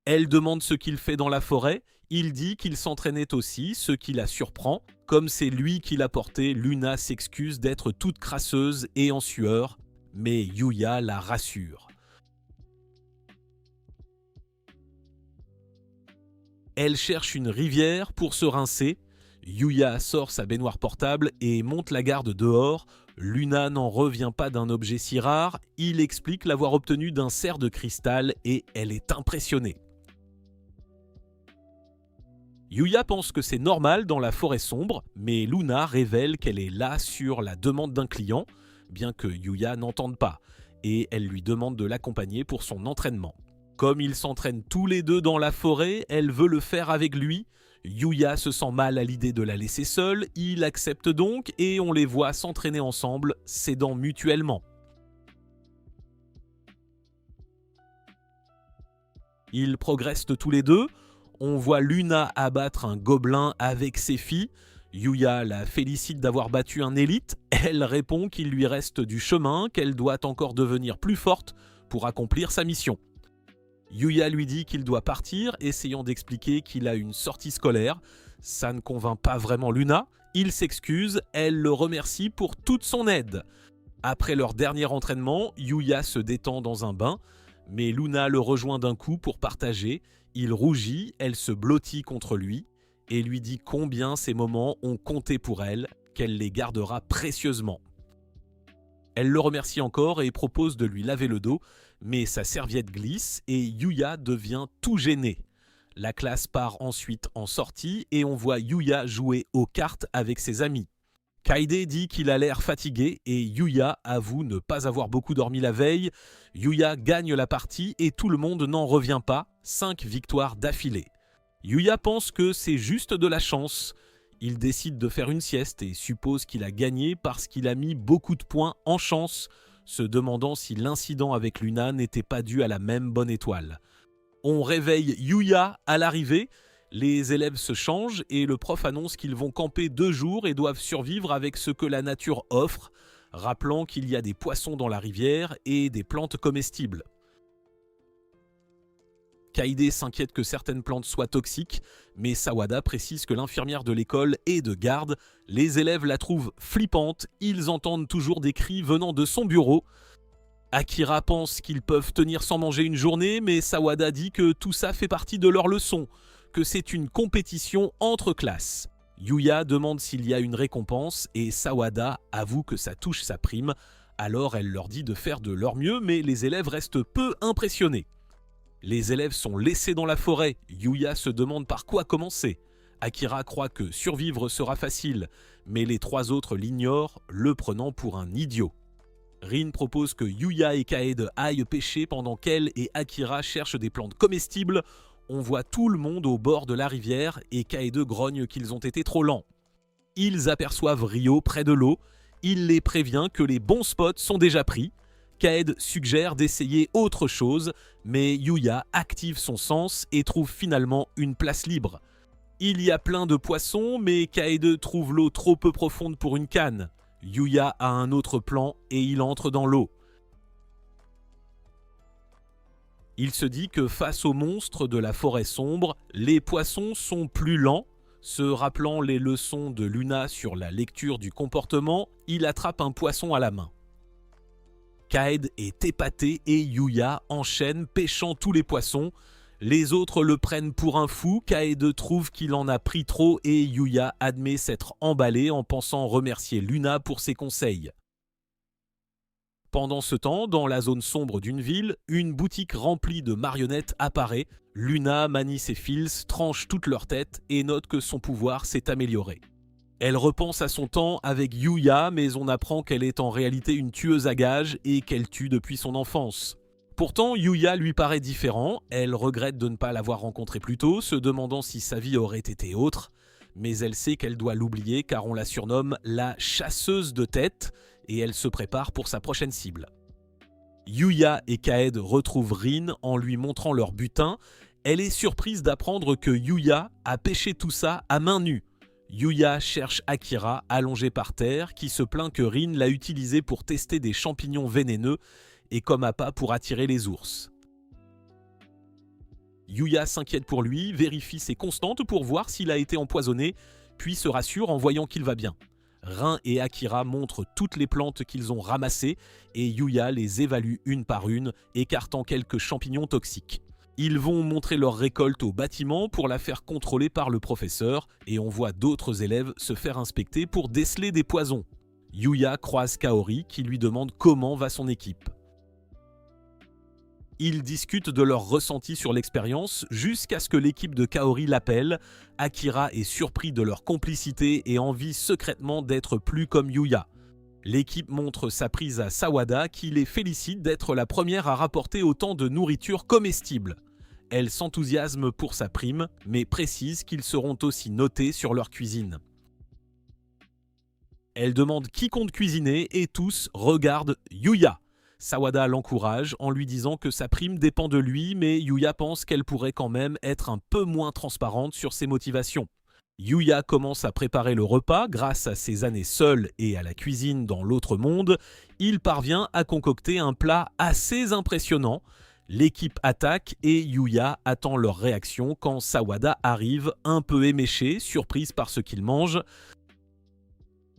Elle demande ce qu'il fait dans la forêt, il dit qu'il s'entraînait aussi, ce qui la surprend. Comme c'est lui qui l'a porté, Luna s'excuse d'être toute crasseuse et en sueur, mais Yuya la rassure. Elle cherche une rivière pour se rincer. Yuya sort sa baignoire portable et monte la garde dehors. Luna n'en revient pas d'un objet si rare. Il explique l'avoir obtenu d'un cerf de cristal et elle est impressionnée. Yuya pense que c'est normal dans la forêt sombre, mais Luna révèle qu'elle est là sur la demande d'un client, bien que Yuya n'entende pas, et elle lui demande de l'accompagner pour son entraînement. Comme ils s'entraînent tous les deux dans la forêt, elle veut le faire avec lui. Yuya se sent mal à l'idée de la laisser seule, il accepte donc et on les voit s'entraîner ensemble, s'aidant mutuellement. Ils progressent tous les deux. On voit Luna abattre un gobelin avec ses filles. Yuya la félicite d'avoir battu un élite. Elle répond qu'il lui reste du chemin, qu'elle doit encore devenir plus forte pour accomplir sa mission. Yuya lui dit qu'il doit partir, essayant d'expliquer qu'il a une sortie scolaire. Ça ne convainc pas vraiment Luna. Il s'excuse, elle le remercie pour toute son aide. Après leur dernier entraînement, Yuya se détend dans un bain, mais Luna le rejoint d'un coup pour partager. Il rougit, elle se blottit contre lui et lui dit combien ces moments ont compté pour elle, qu'elle les gardera précieusement. Elle le remercie encore et propose de lui laver le dos, mais sa serviette glisse et Yuya devient tout gêné. La classe part ensuite en sortie et on voit Yuya jouer aux cartes avec ses amis. Kaede dit qu'il a l'air fatigué et Yuya avoue ne pas avoir beaucoup dormi la veille. Yuya gagne la partie et tout le monde n'en revient pas, 5 victoires d'affilée. Yuya pense que c'est juste de la chance. Il décide de faire une sieste et suppose qu'il a gagné parce qu'il a mis beaucoup de points en chance, se demandant si l'incident avec Luna n'était pas dû à la même bonne étoile. On réveille Yuya à l'arrivée, les élèves se changent et le prof annonce qu'ils vont camper 2 jours et doivent survivre avec ce que la nature offre, rappelant qu'il y a des poissons dans la rivière et des plantes comestibles. Kaede s'inquiète que certaines plantes soient toxiques, mais Sawada précise que l'infirmière de l'école est de garde. Les élèves la trouvent flippante, ils entendent toujours des cris venant de son bureau. Akira pense qu'ils peuvent tenir sans manger une journée, mais Sawada dit que tout ça fait partie de leur leçon, que c'est une compétition entre classes. Yuya demande s'il y a une récompense et Sawada avoue que ça touche sa prime. Alors elle leur dit de faire de leur mieux, mais les élèves restent peu impressionnés. Les élèves sont laissés dans la forêt. Yuya se demande par quoi commencer. Akira croit que survivre sera facile, mais les 3 autres l'ignorent, le prenant pour un idiot. Rin propose que Yuya et Kaede aillent pêcher pendant qu'elle et Akira cherchent des plantes comestibles. On voit tout le monde au bord de la rivière et Kaede grogne qu'ils ont été trop lents. Ils aperçoivent Ryo près de l'eau. Il les prévient que les bons spots sont déjà pris. Kaede suggère d'essayer autre chose, mais Yuya active son sens et trouve finalement une place libre. Il y a plein de poissons, mais Kaede trouve l'eau trop peu profonde pour une canne. Yuya a un autre plan et il entre dans l'eau. Il se dit que face aux monstres de la forêt sombre, les poissons sont plus lents. Se rappelant les leçons de Luna sur la lecture du comportement, il attrape un poisson à la main. Kaede est épaté et Yuya enchaîne pêchant tous les poissons. Les autres le prennent pour un fou, Kaede trouve qu'il en a pris trop et Yuya admet s'être emballé en pensant remercier Luna pour ses conseils. Pendant ce temps, dans la zone sombre d'une ville, une boutique remplie de marionnettes apparaît. Luna manie ses fils, tranche toutes leurs têtes et note que son pouvoir s'est amélioré. Elle repense à son temps avec Yuya, mais on apprend qu'elle est en réalité une tueuse à gages et qu'elle tue depuis son enfance. Pourtant, Yuya lui paraît différent, elle regrette de ne pas l'avoir rencontré plus tôt, se demandant si sa vie aurait été autre, mais elle sait qu'elle doit l'oublier car on la surnomme la chasseuse de tête et elle se prépare pour sa prochaine cible. Yuya et Kaede retrouvent Rin en lui montrant leur butin. Elle est surprise d'apprendre que Yuya a pêché tout ça à main nue. Yuya cherche Akira, allongé par terre, qui se plaint que Rin l'a utilisé pour tester des champignons vénéneux et comme appât pour attirer les ours. Yuya s'inquiète pour lui, vérifie ses constantes pour voir s'il a été empoisonné, puis se rassure en voyant qu'il va bien. Rin et Akira montrent toutes les plantes qu'ils ont ramassées et Yuya les évalue une par une, écartant quelques champignons toxiques. Ils vont montrer leur récolte au bâtiment pour la faire contrôler par le professeur et on voit d'autres élèves se faire inspecter pour déceler des poisons. Yuya croise Kaori qui lui demande comment va son équipe. Ils discutent de leur ressenti sur l'expérience jusqu'à ce que l'équipe de Kaori l'appelle. Akira est surpris de leur complicité et envie secrètement d'être plus comme Yuya. L'équipe montre sa prise à Sawada qui les félicite d'être la première à rapporter autant de nourriture comestible. Elle s'enthousiasme pour sa prime, mais précise qu'ils seront aussi notés sur leur cuisine. Elle demande qui compte cuisiner et tous regardent Yuya. Sawada l'encourage en lui disant que sa prime dépend de lui, mais Yuya pense qu'elle pourrait quand même être un peu moins transparente sur ses motivations. Yuya commence à préparer le repas grâce à ses années seul et à la cuisine dans l'autre monde. Il parvient à concocter un plat assez impressionnant. L'équipe attaque et Yuya attend leur réaction quand Sawada arrive un peu éméchée, surprise par ce qu'il mange.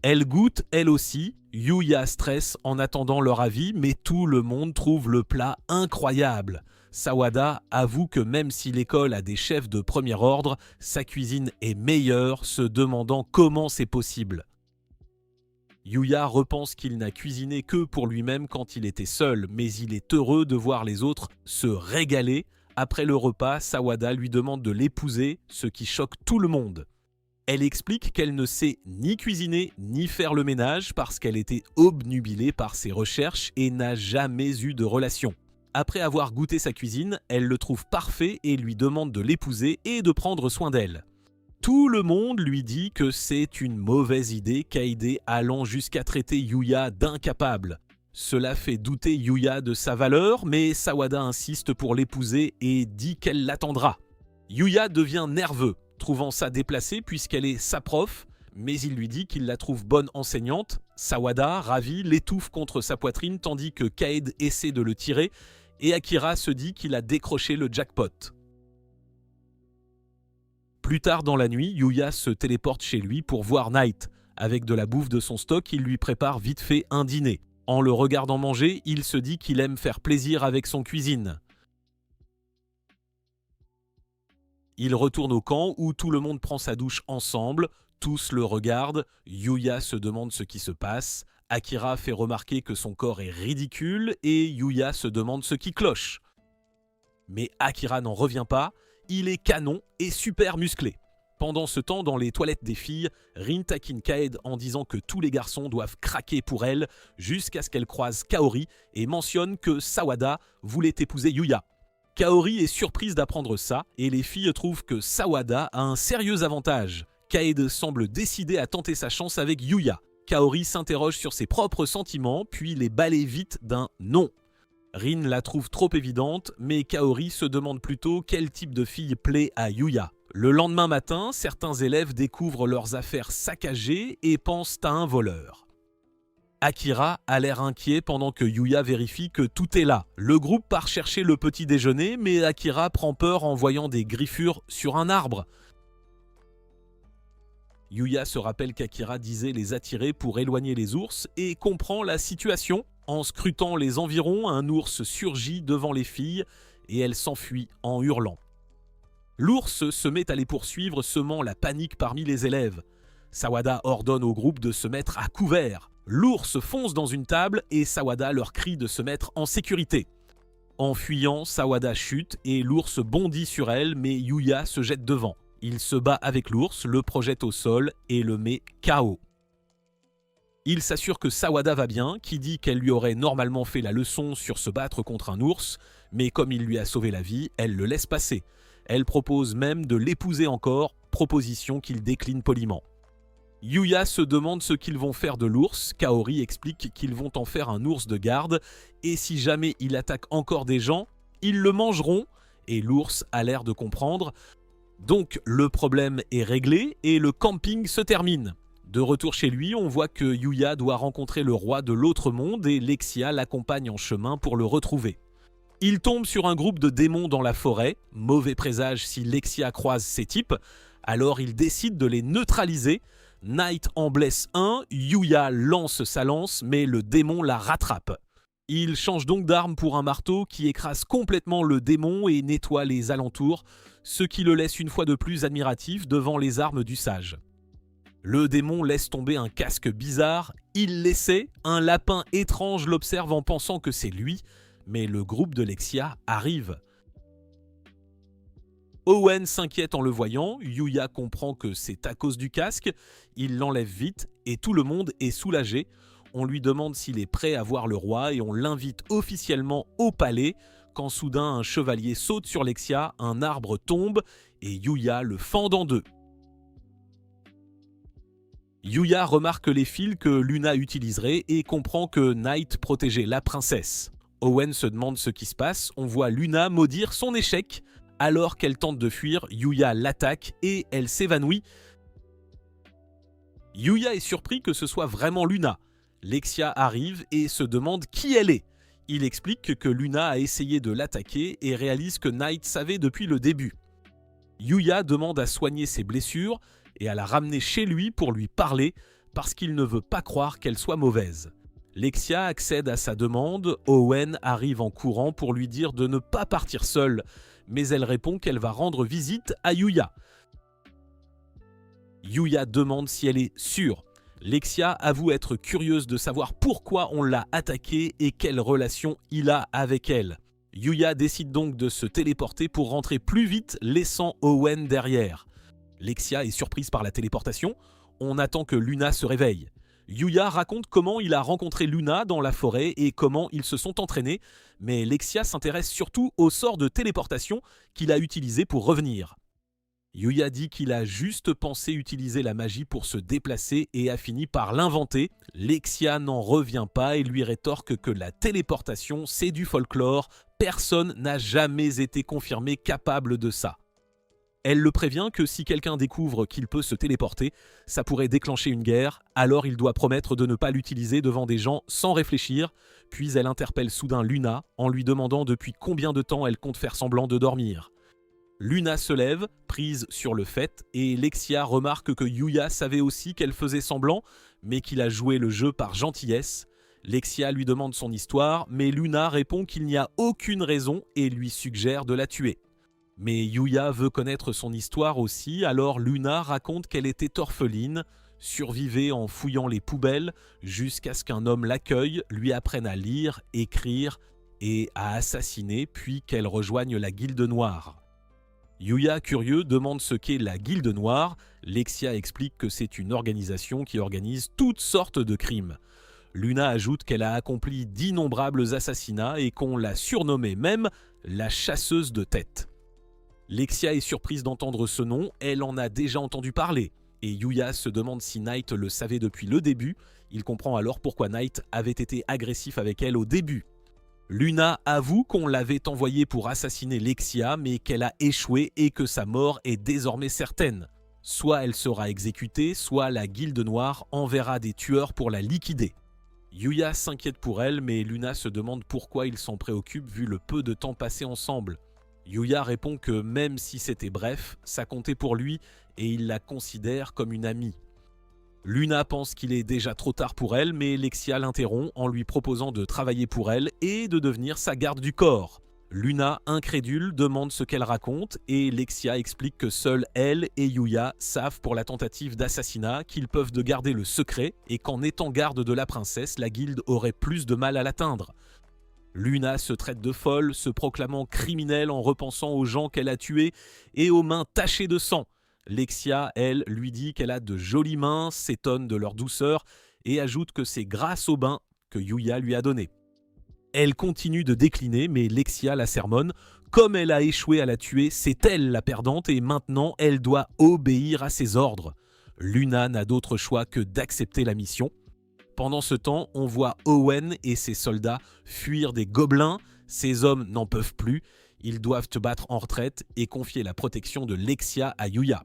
Elle goûte, elle aussi. Yuya stresse en attendant leur avis, mais tout le monde trouve le plat incroyable. Sawada avoue que même si l'école a des chefs de premier ordre, sa cuisine est meilleure, se demandant comment c'est possible. Yuya repense qu'il n'a cuisiné que pour lui-même quand il était seul, mais il est heureux de voir les autres se régaler. Après le repas, Sawada lui demande de l'épouser, ce qui choque tout le monde. Elle explique qu'elle ne sait ni cuisiner ni faire le ménage parce qu'elle était obnubilée par ses recherches et n'a jamais eu de relation. Après avoir goûté sa cuisine, elle le trouve parfait et lui demande de l'épouser et de prendre soin d'elle. Tout le monde lui dit que c'est une mauvaise idée, Kaede allant jusqu'à traiter Yuya d'incapable. Cela fait douter Yuya de sa valeur, mais Sawada insiste pour l'épouser et dit qu'elle l'attendra. Yuya devient nerveux, trouvant ça déplacé puisqu'elle est sa prof, mais il lui dit qu'il la trouve bonne enseignante. Sawada, ravi, l'étouffe contre sa poitrine tandis que Kaede essaie de le tirer et Akira se dit qu'il a décroché le jackpot. Plus tard dans la nuit, Yuya se téléporte chez lui pour voir Night. Avec de la bouffe de son stock, il lui prépare vite fait un dîner. En le regardant manger, il se dit qu'il aime faire plaisir avec son cuisine. Il retourne au camp où tout le monde prend sa douche ensemble. Tous le regardent. Yuya se demande ce qui se passe. Akira fait remarquer que son corps est ridicule et Yuya se demande ce qui cloche. Mais Akira n'en revient pas. Il est canon et super musclé. Pendant ce temps, dans les toilettes des filles, Rin taquine Kaede en disant que tous les garçons doivent craquer pour elle jusqu'à ce qu'elle croise Kaori et mentionne que Sawada voulait épouser Yuya. Kaori est surprise d'apprendre ça et les filles trouvent que Sawada a un sérieux avantage. Kaede semble décidé à tenter sa chance avec Yuya. Kaori s'interroge sur ses propres sentiments puis les balaye vite d'un non. Rin la trouve trop évidente, mais Kaori se demande plutôt quel type de fille plaît à Yuya. Le lendemain matin, certains élèves découvrent leurs affaires saccagées et pensent à un voleur. Akira a l'air inquiet pendant que Yuya vérifie que tout est là. Le groupe part chercher le petit déjeuner, mais Akira prend peur en voyant des griffures sur un arbre. Yuya se rappelle qu'Akira disait les attirer pour éloigner les ours et comprend la situation. En scrutant les environs, un ours surgit devant les filles et elles s'enfuient en hurlant. L'ours se met à les poursuivre, semant la panique parmi les élèves. Sawada ordonne au groupe de se mettre à couvert. L'ours fonce dans une table et Sawada leur crie de se mettre en sécurité. En fuyant, Sawada chute et l'ours bondit sur elle, mais Yuya se jette devant. Il se bat avec l'ours, le projette au sol et le met KO. Il s'assure que Sawada va bien, qui dit qu'elle lui aurait normalement fait la leçon sur se battre contre un ours, mais comme il lui a sauvé la vie, elle le laisse passer. Elle propose même de l'épouser encore, proposition qu'il décline poliment. Yuya se demande ce qu'ils vont faire de l'ours. Kaori explique qu'ils vont en faire un ours de garde, et si jamais il attaque encore des gens, ils le mangeront, et l'ours a l'air de comprendre. Donc le problème est réglé, et le camping se termine. De retour chez lui, on voit que Yuya doit rencontrer le roi de l'autre monde et Lexia l'accompagne en chemin pour le retrouver. Il tombe sur un groupe de démons dans la forêt, mauvais présage si Lexia croise ces types, alors il décide de les neutraliser. Night en blesse un, Yuya lance sa lance, mais le démon la rattrape. Il change donc d'arme pour un marteau qui écrase complètement le démon et nettoie les alentours, ce qui le laisse une fois de plus admiratif devant les armes du sage. Le démon laisse tomber un casque bizarre, il l'essaie, un lapin étrange l'observe en pensant que c'est lui, mais le groupe de Lexia arrive. Owen s'inquiète en le voyant, Yuya comprend que c'est à cause du casque, il l'enlève vite et tout le monde est soulagé. On lui demande s'il est prêt à voir le roi et on l'invite officiellement au palais, quand soudain un chevalier saute sur Lexia, un arbre tombe et Yuya le fend en deux. Yuya remarque les fils que Luna utiliserait et comprend que Night protégeait la princesse. Owen se demande ce qui se passe, on voit Luna maudire son échec. Alors qu'elle tente de fuir, Yuya l'attaque et elle s'évanouit. Yuya est surpris que ce soit vraiment Luna. Lexia arrive et se demande qui elle est. Il explique que Luna a essayé de l'attaquer et réalise que Night savait depuis le début. Yuya demande à soigner ses blessures et à la ramener chez lui pour lui parler parce qu'il ne veut pas croire qu'elle soit mauvaise. Lexia accède à sa demande, Owen arrive en courant pour lui dire de ne pas partir seule, mais elle répond qu'elle va rendre visite à Yuya. Yuya demande si elle est sûre. Lexia avoue être curieuse de savoir pourquoi on l'a attaqué et quelle relation il a avec elle. Yuya décide donc de se téléporter pour rentrer plus vite, laissant Owen derrière. Lexia est surprise par la téléportation. On attend que Luna se réveille. Yuya raconte comment il a rencontré Luna dans la forêt et comment ils se sont entraînés, mais Lexia s'intéresse surtout au sort de téléportation qu'il a utilisé pour revenir. Yuya dit qu'il a juste pensé utiliser la magie pour se déplacer et a fini par l'inventer. Lexia n'en revient pas et lui rétorque que la téléportation, c'est du folklore. Personne n'a jamais été confirmé capable de ça. Elle le prévient que si quelqu'un découvre qu'il peut se téléporter, ça pourrait déclencher une guerre, alors il doit promettre de ne pas l'utiliser devant des gens sans réfléchir. Puis elle interpelle soudain Luna en lui demandant depuis combien de temps elle compte faire semblant de dormir. Luna se lève, prise sur le fait, et Lexia remarque que Yuya savait aussi qu'elle faisait semblant, mais qu'il a joué le jeu par gentillesse. Lexia lui demande son histoire, mais Luna répond qu'il n'y a aucune raison et lui suggère de la tuer. Mais Yuya veut connaître son histoire aussi, alors Luna raconte qu'elle était orpheline, survivait en fouillant les poubelles, jusqu'à ce qu'un homme l'accueille, lui apprenne à lire, écrire et à assassiner, puis qu'elle rejoigne la Guilde Noire. Yuya, curieux, demande ce qu'est la Guilde Noire. Lexia explique que c'est une organisation qui organise toutes sortes de crimes. Luna ajoute qu'elle a accompli d'innombrables assassinats et qu'on l'a surnommée même la chasseuse de têtes. Lexia est surprise d'entendre ce nom, elle en a déjà entendu parler. Et Yuya se demande si Knight le savait depuis le début. Il comprend alors pourquoi Knight avait été agressif avec elle au début. Luna avoue qu'on l'avait envoyée pour assassiner Lexia, mais qu'elle a échoué et que sa mort est désormais certaine. Soit elle sera exécutée, soit la Guilde Noire enverra des tueurs pour la liquider. Yuya s'inquiète pour elle, mais Luna se demande pourquoi ils s'en préoccupent vu le peu de temps passé ensemble. Yuya répond que même si c'était bref, ça comptait pour lui et il la considère comme une amie. Luna pense qu'il est déjà trop tard pour elle, mais Lexia l'interrompt en lui proposant de travailler pour elle et de devenir sa garde du corps. Luna, incrédule, demande ce qu'elle raconte et Lexia explique que seules elle et Yuya savent pour la tentative d'assassinat qu'ils peuvent de garder le secret et qu'en étant garde de la princesse, la guilde aurait plus de mal à l'atteindre. Luna se traite de folle, se proclamant criminelle en repensant aux gens qu'elle a tués et aux mains tachées de sang. Lexia, elle, lui dit qu'elle a de jolies mains, s'étonne de leur douceur et ajoute que c'est grâce au bain que Yuya lui a donné. Elle continue de décliner, mais Lexia la sermonne. Comme elle a échoué à la tuer, c'est elle la perdante et maintenant elle doit obéir à ses ordres. Luna n'a d'autre choix que d'accepter la mission. Pendant ce temps, on voit Owen et ses soldats fuir des gobelins. Ces hommes n'en peuvent plus. Ils doivent se battre en retraite et confier la protection de Lexia à Yuya.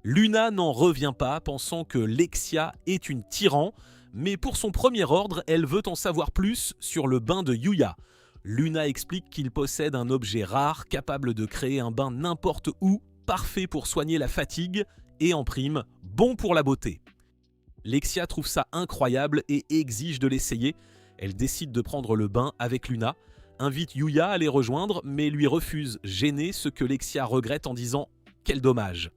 Luna n'en revient pas, pensant que Lexia est une tyran, mais pour son premier ordre, elle veut en savoir plus sur le bain de Yuya. Luna explique qu'il possède un objet rare capable de créer un bain n'importe où, parfait pour soigner la fatigue et en prime, bon pour la beauté. Lexia trouve ça incroyable et exige de l'essayer. Elle décide de prendre le bain avec Luna, invite Yuya à les rejoindre, mais lui refuse, gênée, ce que Lexia regrette en disant « quel dommage ».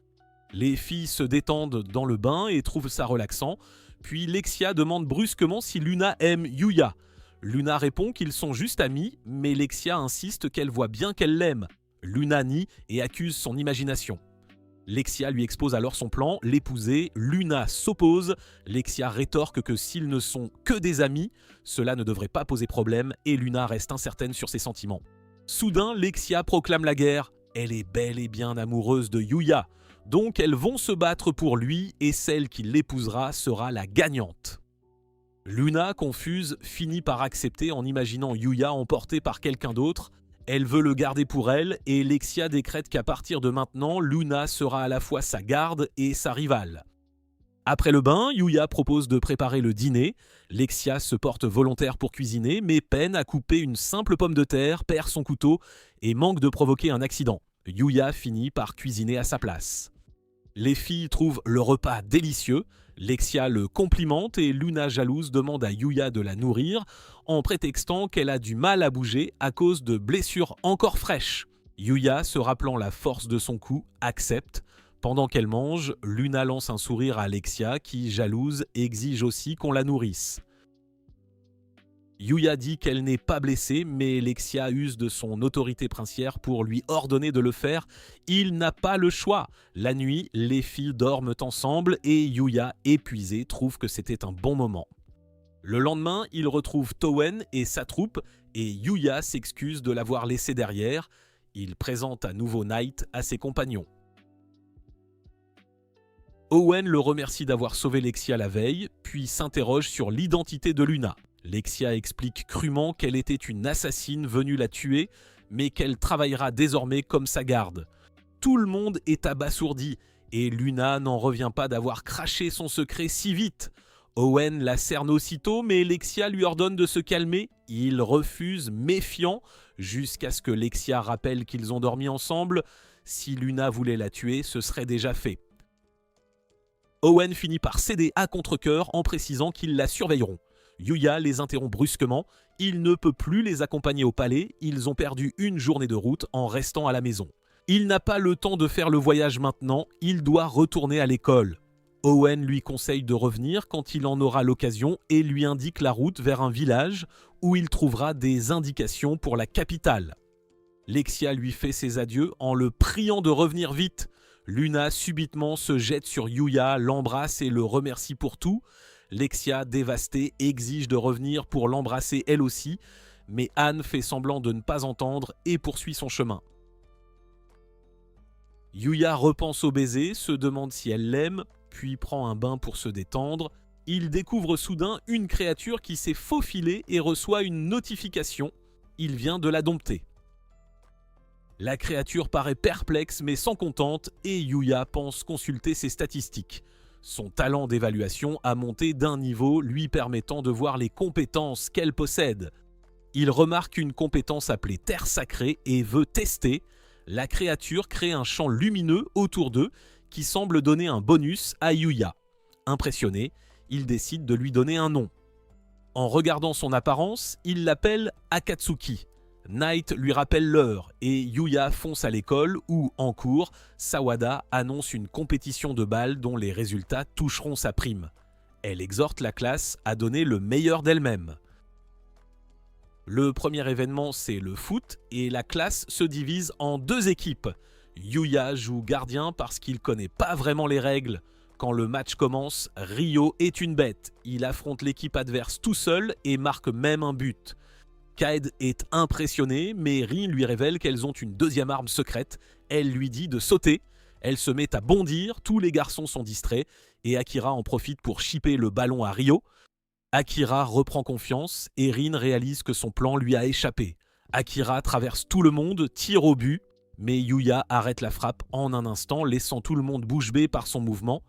Les filles se détendent dans le bain et trouvent ça relaxant, puis Lexia demande brusquement si Luna aime Yuya. Luna répond qu'ils sont juste amis, mais Lexia insiste qu'elle voit bien qu'elle l'aime. Luna nie et accuse son imagination. Lexia lui expose alors son plan, l'épouser. Luna s'oppose. Lexia rétorque que s'ils ne sont que des amis, cela ne devrait pas poser problème et Luna reste incertaine sur ses sentiments. Soudain, Lexia proclame la guerre. Elle est bel et bien amoureuse de Yuya. Donc elles vont se battre pour lui et celle qui l'épousera sera la gagnante. Luna, confuse, finit par accepter en imaginant Yuya emporté par quelqu'un d'autre. Elle veut le garder pour elle et Lexia décrète qu'à partir de maintenant, Luna sera à la fois sa garde et sa rivale. Après le bain, Yuya propose de préparer le dîner. Lexia se porte volontaire pour cuisiner mais peine à couper une simple pomme de terre, perd son couteau et manque de provoquer un accident. Yuya finit par cuisiner à sa place. Les filles trouvent le repas délicieux. Lexia le complimente et Luna, jalouse, demande à Yuya de la nourrir en prétextant qu'elle a du mal à bouger à cause de blessures encore fraîches. Yuya, se rappelant la force de son coup, accepte. Pendant qu'elle mange, Luna lance un sourire à Lexia qui, jalouse, exige aussi qu'on la nourrisse. Yuya dit qu'elle n'est pas blessée, mais Lexia use de son autorité princière pour lui ordonner de le faire. Il n'a pas le choix. La nuit, les filles dorment ensemble et Yuya, épuisé, trouve que c'était un bon moment. Le lendemain, il retrouve Towen et sa troupe et Yuya s'excuse de l'avoir laissé derrière. Il présente à nouveau Night à ses compagnons. Owen le remercie d'avoir sauvé Lexia la veille, puis s'interroge sur l'identité de Luna. Lexia explique crûment qu'elle était une assassine venue la tuer, mais qu'elle travaillera désormais comme sa garde. Tout le monde est abasourdi, et Luna n'en revient pas d'avoir craché son secret si vite. Owen la cerne aussitôt, mais Lexia lui ordonne de se calmer. Il refuse, méfiant, jusqu'à ce que Lexia rappelle qu'ils ont dormi ensemble. Si Luna voulait la tuer, ce serait déjà fait. Owen finit par céder à contre-cœur en précisant qu'ils la surveilleront. Yuya les interrompt brusquement. Il ne peut plus les accompagner au palais. Ils ont perdu une journée de route en restant à la maison. Il n'a pas le temps de faire le voyage maintenant. Il doit retourner à l'école. Owen lui conseille de revenir quand il en aura l'occasion et lui indique la route vers un village où il trouvera des indications pour la capitale. Lexia lui fait ses adieux en le priant de revenir vite. Luna subitement se jette sur Yuya, l'embrasse et le remercie pour tout. Lexia, dévastée, exige de revenir pour l'embrasser elle aussi, mais Anne fait semblant de ne pas entendre et poursuit son chemin. Yuya repense au baiser, se demande si elle l'aime, puis prend un bain pour se détendre. Il découvre soudain une créature qui s'est faufilée et reçoit une notification. Il vient de la dompter. La créature paraît perplexe mais sans contente et Yuya pense consulter ses statistiques. Son talent d'évaluation a monté d'un niveau lui permettant de voir les compétences qu'elle possède. Il remarque une compétence appelée Terre Sacrée et veut tester. La créature crée un champ lumineux autour d'eux qui semble donner un bonus à Yuya. Impressionné, il décide de lui donner un nom. En regardant son apparence, il l'appelle Akatsuki. Night lui rappelle l'heure et Yuya fonce à l'école où, en cours, Sawada annonce une compétition de bal dont les résultats toucheront sa prime. Elle exhorte la classe à donner le meilleur d'elle-même. Le premier événement, c'est le foot et la classe se divise en deux équipes. Yuya joue gardien parce qu'il connaît pas vraiment les règles. Quand le match commence, Ryo est une bête. Il affronte l'équipe adverse tout seul et marque même un but. Kaed est impressionné, mais Rin lui révèle qu'elles ont une deuxième arme secrète. Elle lui dit de sauter. Elle se met à bondir, tous les garçons sont distraits, et Akira en profite pour chipper le ballon à Ryo. Akira reprend confiance, et Rin réalise que son plan lui a échappé. Akira traverse tout le monde, tire au but, mais Yuya arrête la frappe en un instant, laissant tout le monde bouche bée par son mouvement.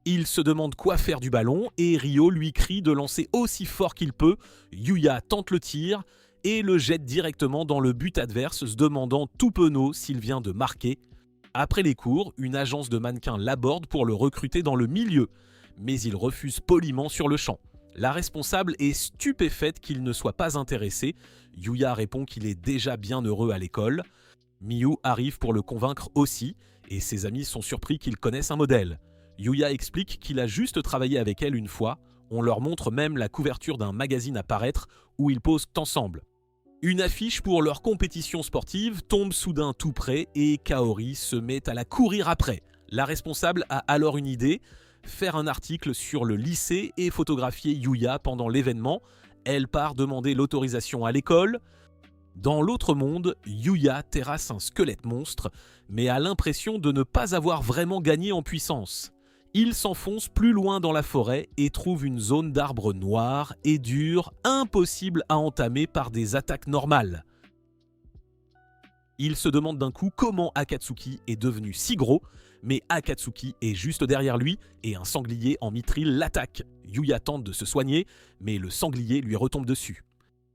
Il se demande quoi faire du ballon, et Ryo lui crie de lancer aussi fort qu'il peut. Yuya tente le tir, et le jette directement dans le but adverse, se demandant tout penaud s'il vient de marquer. Après les cours, une agence de mannequins l'aborde pour le recruter dans le milieu, mais il refuse poliment sur le champ. La responsable est stupéfaite qu'il ne soit pas intéressé. Yuya répond qu'il est déjà bien heureux à l'école. Miyu arrive pour le convaincre aussi, et ses amis sont surpris qu'ils connaissent un modèle. Yuya explique qu'il a juste travaillé avec elle une fois. On leur montre même la couverture d'un magazine à paraître où ils posent ensemble. Une affiche pour leur compétition sportive tombe soudain tout près et Kaori se met à la courir après. La responsable a alors une idée, faire un article sur le lycée et photographier Yuya pendant l'événement. Elle part demander l'autorisation à l'école. Dans l'autre monde, Yuya terrasse un squelette monstre, mais a l'impression de ne pas avoir vraiment gagné en puissance. Il s'enfonce plus loin dans la forêt et trouve une zone d'arbres noirs et durs, impossible à entamer par des attaques normales. Il se demande d'un coup comment Akatsuki est devenu si gros, mais Akatsuki est juste derrière lui et un sanglier en mithril l'attaque. Yuya tente de se soigner, mais le sanglier lui retombe dessus.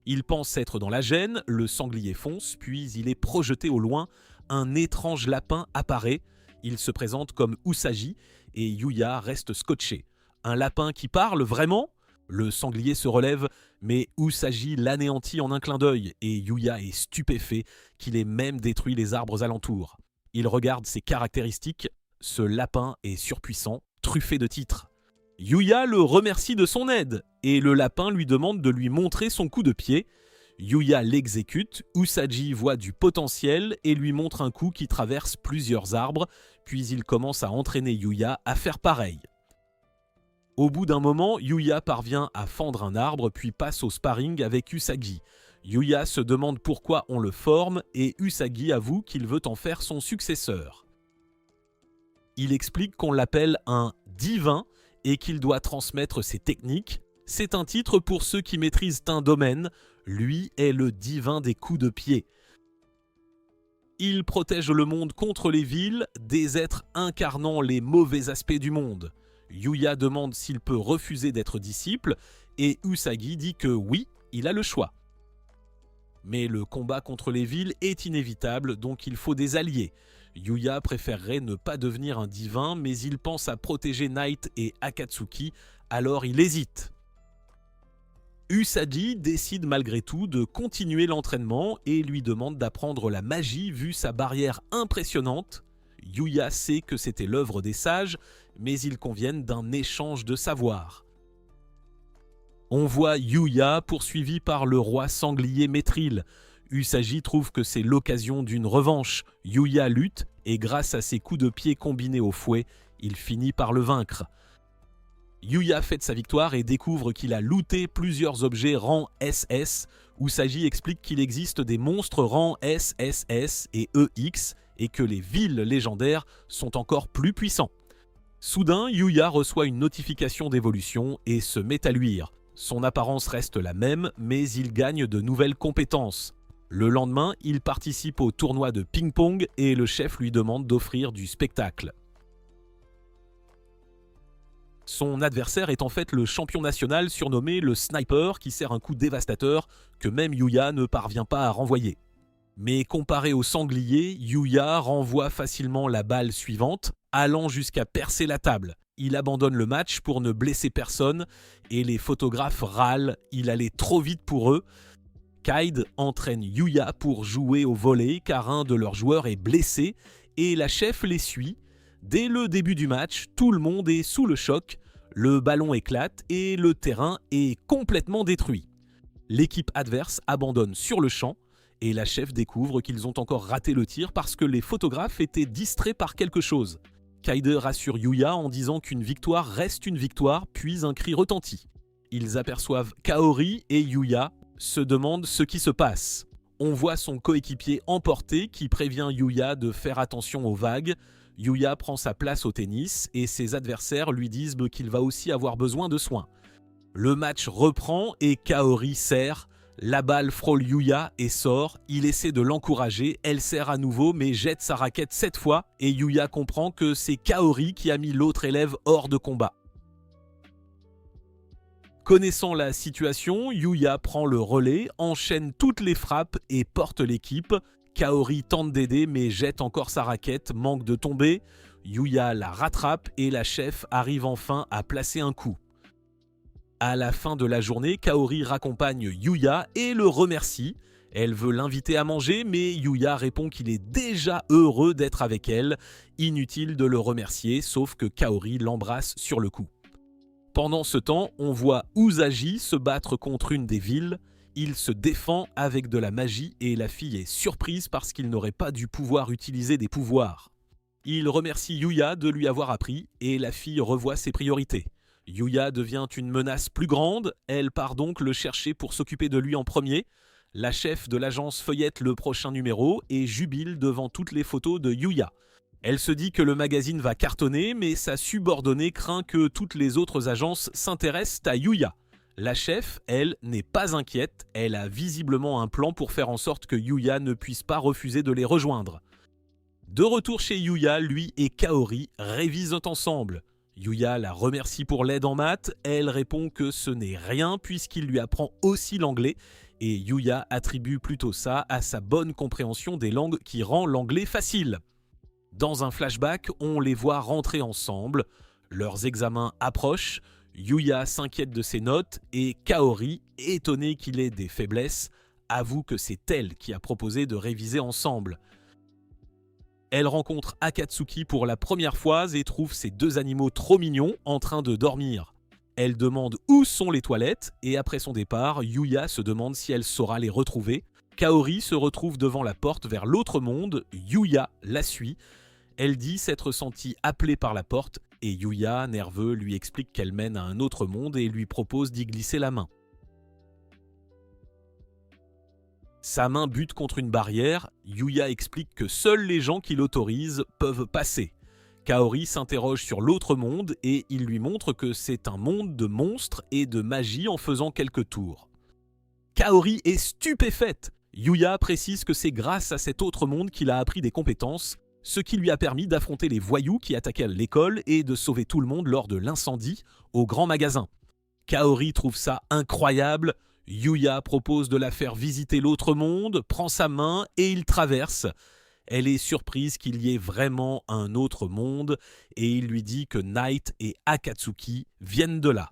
Il pense être dans la gêne, le sanglier fonce, puis il est projeté au loin. Un étrange lapin apparaît. Il se présente comme Usagi et Yuya reste scotché. Un lapin qui parle, vraiment ? Le sanglier se relève, mais Usagi l'anéantit en un clin d'œil et Yuya est stupéfait qu'il ait même détruit les arbres alentours. Il regarde ses caractéristiques, Ce lapin est surpuissant, truffé de titres. Yuya le remercie de son aide et le lapin lui demande de lui montrer son coup de pied. Yuya l'exécute, Usagi voit du potentiel et lui montre un coup qui traverse plusieurs arbres, puis il commence à entraîner Yuya à faire pareil. Au bout d'un moment, Yuya parvient à fendre un arbre puis passe au sparring avec Usagi. Yuya se demande pourquoi on le forme et Usagi avoue qu'il veut en faire son successeur. Il explique qu'on l'appelle un divin et qu'il doit transmettre ses techniques. C'est un titre pour ceux qui maîtrisent un domaine. Lui est le divin des coups de pied. Il protège le monde contre les villes, des êtres incarnant les mauvais aspects du monde. Yuya demande s'il peut refuser d'être disciple et Usagi dit que oui, il a le choix. Mais le combat contre les villes est inévitable, donc il faut des alliés. Yuya préférerait ne pas devenir un divin, mais il pense à protéger Night et Akatsuki, alors il hésite. Usagi décide malgré tout de continuer l'entraînement et lui demande d'apprendre la magie vu sa barrière impressionnante. Yuya sait que c'était l'œuvre des sages, mais ils conviennent d'un échange de savoir. On voit Yuya poursuivi par le roi sanglier Métril. Usagi trouve que c'est l'occasion d'une revanche. Yuya lutte et grâce à ses coups de pied combinés au fouet, il finit par le vaincre. Yuya fête sa victoire et découvre qu'il a looté plusieurs objets rang SS. Usagi explique qu'il existe des monstres rang SSS et EX et que les villes légendaires sont encore plus puissants. Soudain, Yuya reçoit une notification d'évolution et se met à luire. Son apparence reste la même, mais il gagne de nouvelles compétences. Le lendemain, il participe au tournoi de ping-pong et le chef lui demande d'offrir du spectacle. Son adversaire est en fait le champion national surnommé le Sniper qui sert un coup dévastateur que même Yuya ne parvient pas à renvoyer. Mais comparé au sanglier, Yuya renvoie facilement la balle suivante, allant jusqu'à percer la table. Il abandonne le match pour ne blesser personne et les photographes râlent, il allait trop vite pour eux. Kaid entraîne Yuya pour jouer au volley car un de leurs joueurs est blessé et la chef les suit. Dès le début du match, tout le monde est sous le choc, le ballon éclate et le terrain est complètement détruit. L'équipe adverse abandonne sur le champ et la chef découvre qu'ils ont encore raté le tir parce que les photographes étaient distraits par quelque chose. Kaid rassure Yuya en disant qu'une victoire reste une victoire, puis un cri retentit. Ils aperçoivent Kaori et Yuya se demandent ce qui se passe. On voit son coéquipier emporté qui prévient Yuya de faire attention aux vagues. Yuya prend sa place au tennis et ses adversaires lui disent qu'il va aussi avoir besoin de soins. Le match reprend et Kaori sert. La balle frôle Yuya et sort, il essaie de l'encourager, elle sert à nouveau mais jette sa raquette 7 fois et Yuya comprend que c'est Kaori qui a mis l'autre élève hors de combat. Connaissant la situation, Yuya prend le relais, enchaîne toutes les frappes et porte l'équipe. Kaori tente d'aider mais jette encore sa raquette, manque de tomber. Yuya la rattrape et la chef arrive enfin à placer un coup. À la fin de la journée, Kaori raccompagne Yuya et le remercie. Elle veut l'inviter à manger, mais Yuya répond qu'il est déjà heureux d'être avec elle. Inutile de le remercier, sauf que Kaori l'embrasse sur le cou. Pendant ce temps, on voit Usagi se battre contre une des villes. Il se défend avec de la magie et la fille est surprise parce qu'il n'aurait pas dû pouvoir utiliser des pouvoirs. Il remercie Yuya de lui avoir appris et la fille revoit ses priorités. Yuya devient une menace plus grande, elle part donc le chercher pour s'occuper de lui en premier. La chef de l'agence feuillette le prochain numéro et jubile devant toutes les photos de Yuya. Elle se dit que le magazine va cartonner, mais sa subordonnée craint que toutes les autres agences s'intéressent à Yuya. La chef, elle, n'est pas inquiète, elle a visiblement un plan pour faire en sorte que Yuya ne puisse pas refuser de les rejoindre. De retour chez Yuya, lui et Kaori révisent ensemble. Yuya la remercie pour l'aide en maths, elle répond que ce n'est rien puisqu'il lui apprend aussi l'anglais et Yuya attribue plutôt ça à sa bonne compréhension des langues qui rend l'anglais facile. Dans un flashback, on les voit rentrer ensemble, leurs examens approchent, Yuya s'inquiète de ses notes et Kaori, étonné qu'il ait des faiblesses, avoue que c'est elle qui a proposé de réviser ensemble. Elle rencontre Akatsuki pour la première fois et trouve ces deux animaux trop mignons en train de dormir. Elle demande où sont les toilettes et après son départ, Yuya se demande si elle saura les retrouver. Kaori se retrouve devant la porte vers l'autre monde, Yuya la suit. Elle dit s'être sentie appelée par la porte et Yuya, nerveux, lui explique qu'elle mène à un autre monde et lui propose d'y glisser la main. Sa main bute contre une barrière, Yuya explique que seuls les gens qui l'autorisent peuvent passer. Kaori s'interroge sur l'autre monde et il lui montre que c'est un monde de monstres et de magie en faisant quelques tours. Kaori est stupéfaite. Yuya précise que c'est grâce à cet autre monde qu'il a appris des compétences, ce qui lui a permis d'affronter les voyous qui attaquaient l'école et de sauver tout le monde lors de l'incendie au grand magasin. Kaori trouve ça incroyable. Yuya propose de la faire visiter l'autre monde, prend sa main et il traverse. Elle est surprise qu'il y ait vraiment un autre monde et il lui dit que Night et Akatsuki viennent de là.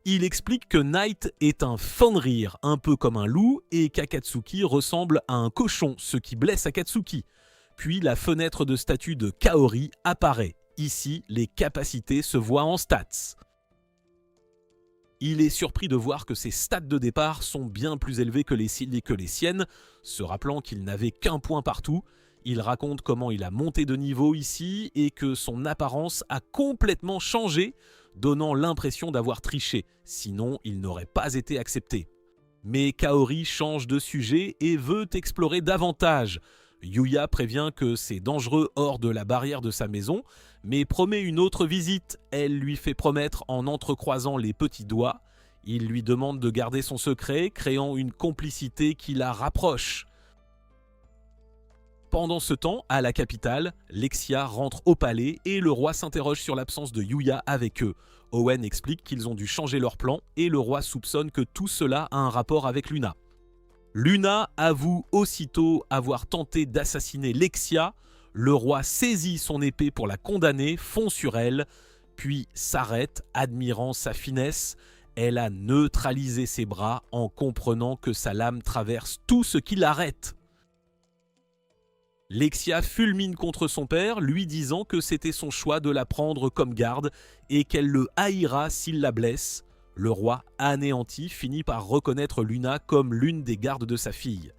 Il explique que Night est un Fenrir, un peu comme un loup, et qu'Akatsuki ressemble à un cochon, ce qui blesse Akatsuki. Puis la fenêtre de statut de Kaori apparaît. Ici, les capacités se voient en stats. Il est surpris de voir que ses stats de départ sont bien plus élevés que les siennes, se rappelant qu'il n'avait qu'un point partout. Il raconte comment il a monté de niveau ici et que son apparence a complètement changé, donnant l'impression d'avoir triché, sinon il n'aurait pas été accepté. Mais Kaori change de sujet et veut explorer davantage. Yuya prévient que c'est dangereux hors de la barrière de sa maison, mais promet une autre visite. Elle lui fait promettre en entrecroisant les petits doigts. Il lui demande de garder son secret, créant une complicité qui la rapproche. Pendant ce temps, à la capitale, Lexia rentre au palais et le roi s'interroge sur l'absence de Yuya avec eux. Owen explique qu'ils ont dû changer leur plan et le roi soupçonne que tout cela a un rapport avec Luna. Luna avoue aussitôt avoir tenté d'assassiner Lexia. Le roi saisit son épée pour la condamner, fond sur elle, puis s'arrête, admirant sa finesse. Elle a neutralisé ses bras en comprenant que sa lame traverse tout ce qui l'arrête. Lexia fulmine contre son père, lui disant que c'était son choix de la prendre comme garde et qu'elle le haïra s'il la blesse. Le roi, anéanti, finit par reconnaître Luna comme l'une des gardes de sa fille.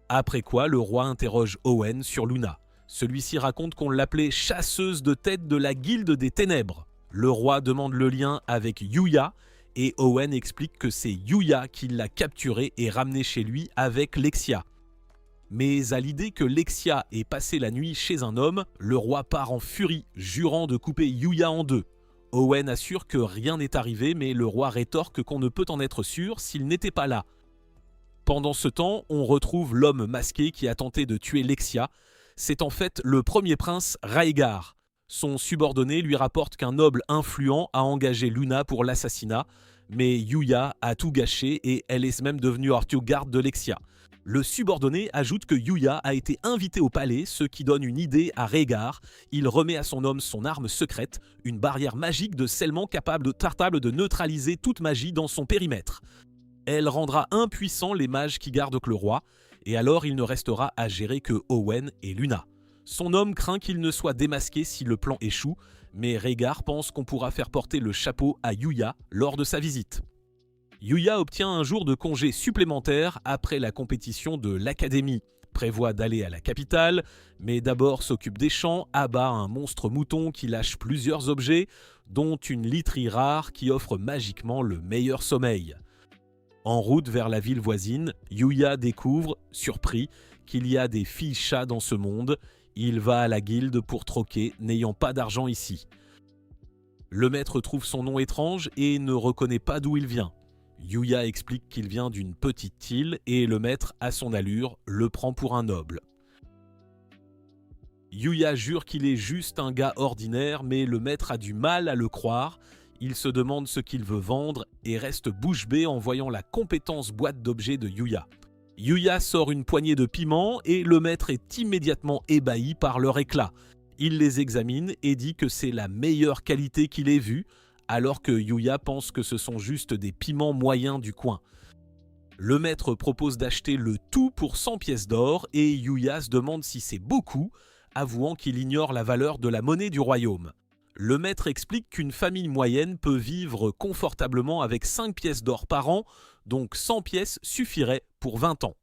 Après quoi, le roi interroge Owen sur Luna. Celui-ci raconte qu'on l'appelait chasseuse de tête de la Guilde des Ténèbres. Le roi demande le lien avec Yuya et Owen explique que c'est Yuya qui l'a capturée et ramenée chez lui avec Lexia. Mais à l'idée que Lexia ait passé la nuit chez un homme, le roi part en furie, jurant de couper Yuya en deux. Owen assure que rien n'est arrivé, mais le roi rétorque qu'on ne peut en être sûr s'il n'était pas là. Pendant ce temps, on retrouve l'homme masqué qui a tenté de tuer Lexia. C'est en fait le premier prince Rhaegar. Son subordonné lui rapporte qu'un noble influent a engagé Luna pour l'assassinat, mais Yuya a tout gâché et elle est même devenue garde de Lexia. Le subordonné ajoute que Yuya a été invité au palais, ce qui donne une idée à Rhaegar. Il remet à son homme son arme secrète, une barrière magique de scellement capable de neutraliser toute magie dans son périmètre. Elle rendra impuissants les mages qui gardent le roi, et alors il ne restera à gérer que Owen et Luna. Son homme craint qu'il ne soit démasqué si le plan échoue, mais Rhaegar pense qu'on pourra faire porter le chapeau à Yuya lors de sa visite. Yuya obtient un jour de congé supplémentaire après la compétition de l'Académie, prévoit d'aller à la capitale, mais d'abord s'occupe des champs, abat un monstre mouton qui lâche plusieurs objets, dont une literie rare qui offre magiquement le meilleur sommeil. En route vers la ville voisine, Yuya découvre, surpris, qu'il y a des filles-chats dans ce monde. Il va à la guilde pour troquer, n'ayant pas d'argent ici. Le maître trouve son nom étrange et ne reconnaît pas d'où il vient. Yuya explique qu'il vient d'une petite île et le maître, à son allure, le prend pour un noble. Yuya jure qu'il est juste un gars ordinaire, mais le maître a du mal à le croire. Il se demande ce qu'il veut vendre et reste bouche bée en voyant la compétence boîte d'objets de Yuya. Yuya sort une poignée de piments et le maître est immédiatement ébahi par leur éclat. Il les examine et dit que c'est la meilleure qualité qu'il ait vue, alors que Yuya pense que ce sont juste des piments moyens du coin. Le maître propose d'acheter le tout pour 100 pièces d'or et Yuya se demande si c'est beaucoup, avouant qu'il ignore la valeur de la monnaie du royaume. Le maître explique qu'une famille moyenne peut vivre confortablement avec 5 pièces d'or par an, donc 100 pièces suffirait pour 20 ans.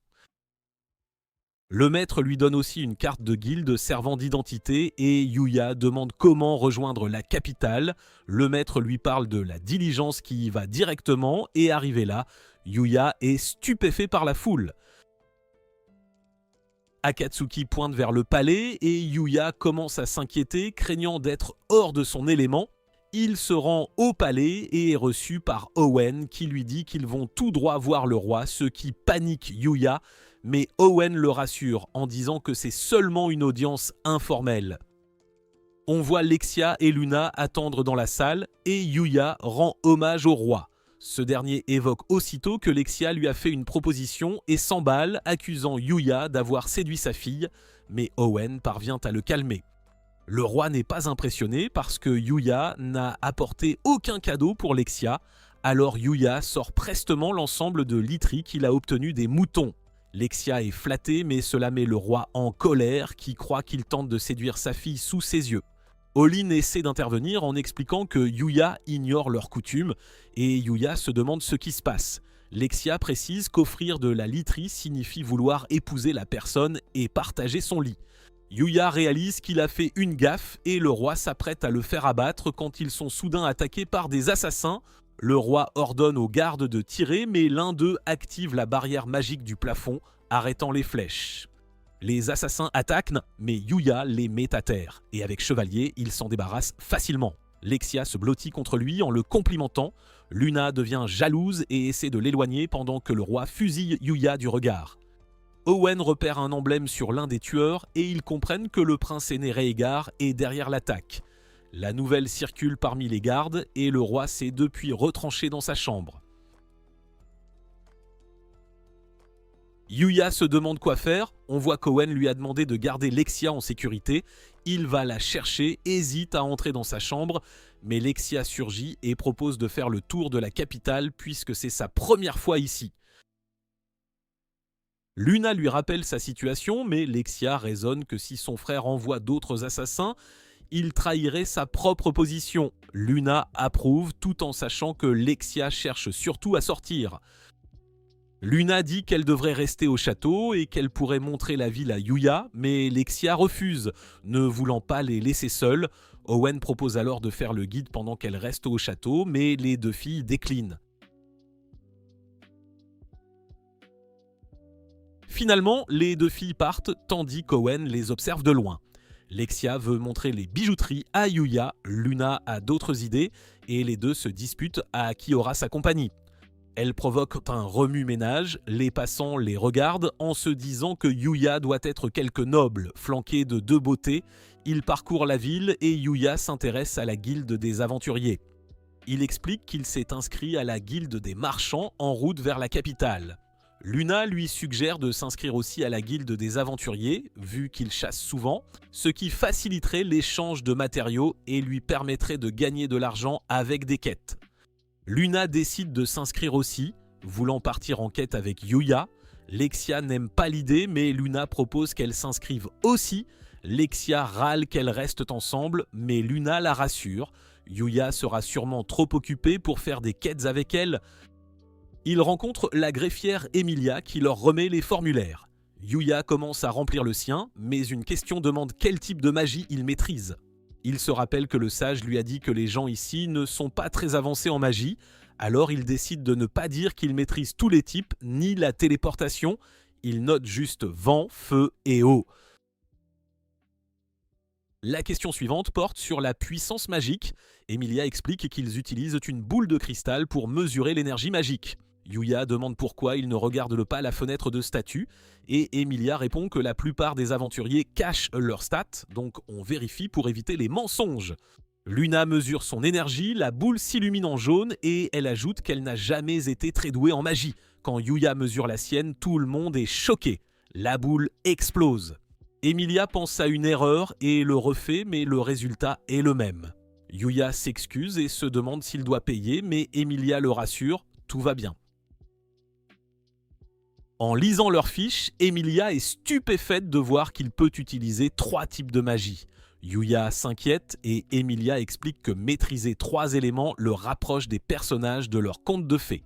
Le maître lui donne aussi une carte de guilde servant d'identité et Yuya demande comment rejoindre la capitale. Le maître lui parle de la diligence qui y va directement et arrivé là, Yuya est stupéfait par la foule. Akatsuki pointe vers le palais et Yuya commence à s'inquiéter, craignant d'être hors de son élément. Il se rend au palais et est reçu par Owen qui lui dit qu'ils vont tout droit voir le roi, ce qui panique Yuya, mais Owen le rassure en disant que c'est seulement une audience informelle. On voit Lexia et Luna attendre dans la salle et Yuya rend hommage au roi. Ce dernier évoque aussitôt que Lexia lui a fait une proposition et s'emballe, accusant Yuya d'avoir séduit sa fille, mais Owen parvient à le calmer. Le roi n'est pas impressionné parce que Yuya n'a apporté aucun cadeau pour Lexia, alors Yuya sort prestement l'ensemble de literie qu'il a obtenu des moutons. Lexia est flattée, mais cela met le roi en colère qui croit qu'il tente de séduire sa fille sous ses yeux. Olin essaie d'intervenir en expliquant que Yuya ignore leurs coutumes et Yuya se demande ce qui se passe. Lexia précise qu'offrir de la literie signifie vouloir épouser la personne et partager son lit. Yuya réalise qu'il a fait une gaffe et le roi s'apprête à le faire abattre quand ils sont soudain attaqués par des assassins. Le roi ordonne aux gardes de tirer, mais l'un d'eux active la barrière magique du plafond, arrêtant les flèches. Les assassins attaquent, mais Yuya les met à terre, et avec Chevalier, il s'en débarrasse facilement. Lexia se blottit contre lui en le complimentant. Luna devient jalouse et essaie de l'éloigner pendant que le roi fusille Yuya du regard. Owen repère un emblème sur l'un des tueurs et ils comprennent que le prince aîné Rhaegar est derrière l'attaque. La nouvelle circule parmi les gardes et le roi s'est depuis retranché dans sa chambre. Yuya se demande quoi faire, on voit qu'Owen lui a demandé de garder Lexia en sécurité. Il va la chercher, hésite à entrer dans sa chambre, mais Lexia surgit et propose de faire le tour de la capitale puisque c'est sa première fois ici. Luna lui rappelle sa situation, mais Lexia raisonne que si son frère envoie d'autres assassins, il trahirait sa propre position. Luna approuve tout en sachant que Lexia cherche surtout à sortir. Luna dit qu'elle devrait rester au château et qu'elle pourrait montrer la ville à Yuya, mais Lexia refuse, ne voulant pas les laisser seuls. Owen propose alors de faire le guide pendant qu'elle reste au château, mais les deux filles déclinent. Finalement, les deux filles partent tandis qu'Owen les observe de loin. Lexia veut montrer les bijouteries à Yuya, Luna a d'autres idées et les deux se disputent à qui aura sa compagnie. Elles provoquent un remue-ménage, les passants les regardent en se disant que Yuya doit être quelque noble, flanqué de deux beautés. Il parcourt la ville et Yuya s'intéresse à la guilde des aventuriers. Il explique qu'il s'est inscrit à la guilde des marchands en route vers la capitale. Luna lui suggère de s'inscrire aussi à la guilde des aventuriers, vu qu'il chasse souvent, ce qui faciliterait l'échange de matériaux et lui permettrait de gagner de l'argent avec des quêtes. Luna décide de s'inscrire aussi, voulant partir en quête avec Yuya. Lexia n'aime pas l'idée, mais Luna propose qu'elle s'inscrive aussi. Lexia râle qu'elles restent ensemble, mais Luna la rassure. Yuya sera sûrement trop occupée pour faire des quêtes avec elle. Ils rencontrent la greffière Emilia qui leur remet les formulaires. Yuya commence à remplir le sien, mais une question demande quel type de magie il maîtrise. Il se rappelle que le sage lui a dit que les gens ici ne sont pas très avancés en magie, alors il décide de ne pas dire qu'il maîtrise tous les types, ni la téléportation. Il note juste vent, feu et eau. La question suivante porte sur la puissance magique. Emilia explique qu'ils utilisent une boule de cristal pour mesurer l'énergie magique. Yuya demande pourquoi ils ne regardent pas la fenêtre de statut et Emilia répond que la plupart des aventuriers cachent leurs stats, donc on vérifie pour éviter les mensonges. Luna mesure son énergie, la boule s'illumine en jaune et elle ajoute qu'elle n'a jamais été très douée en magie. Quand Yuya mesure la sienne, tout le monde est choqué. La boule explose. Emilia pense à une erreur et le refait, mais le résultat est le même. Yuya s'excuse et se demande s'il doit payer, mais Emilia le rassure, tout va bien. En lisant leurs fiches, Emilia est stupéfaite de voir qu'il peut utiliser 3 types de magie. Yuya s'inquiète et Emilia explique que maîtriser 3 éléments le rapproche des personnages de leur conte de fées.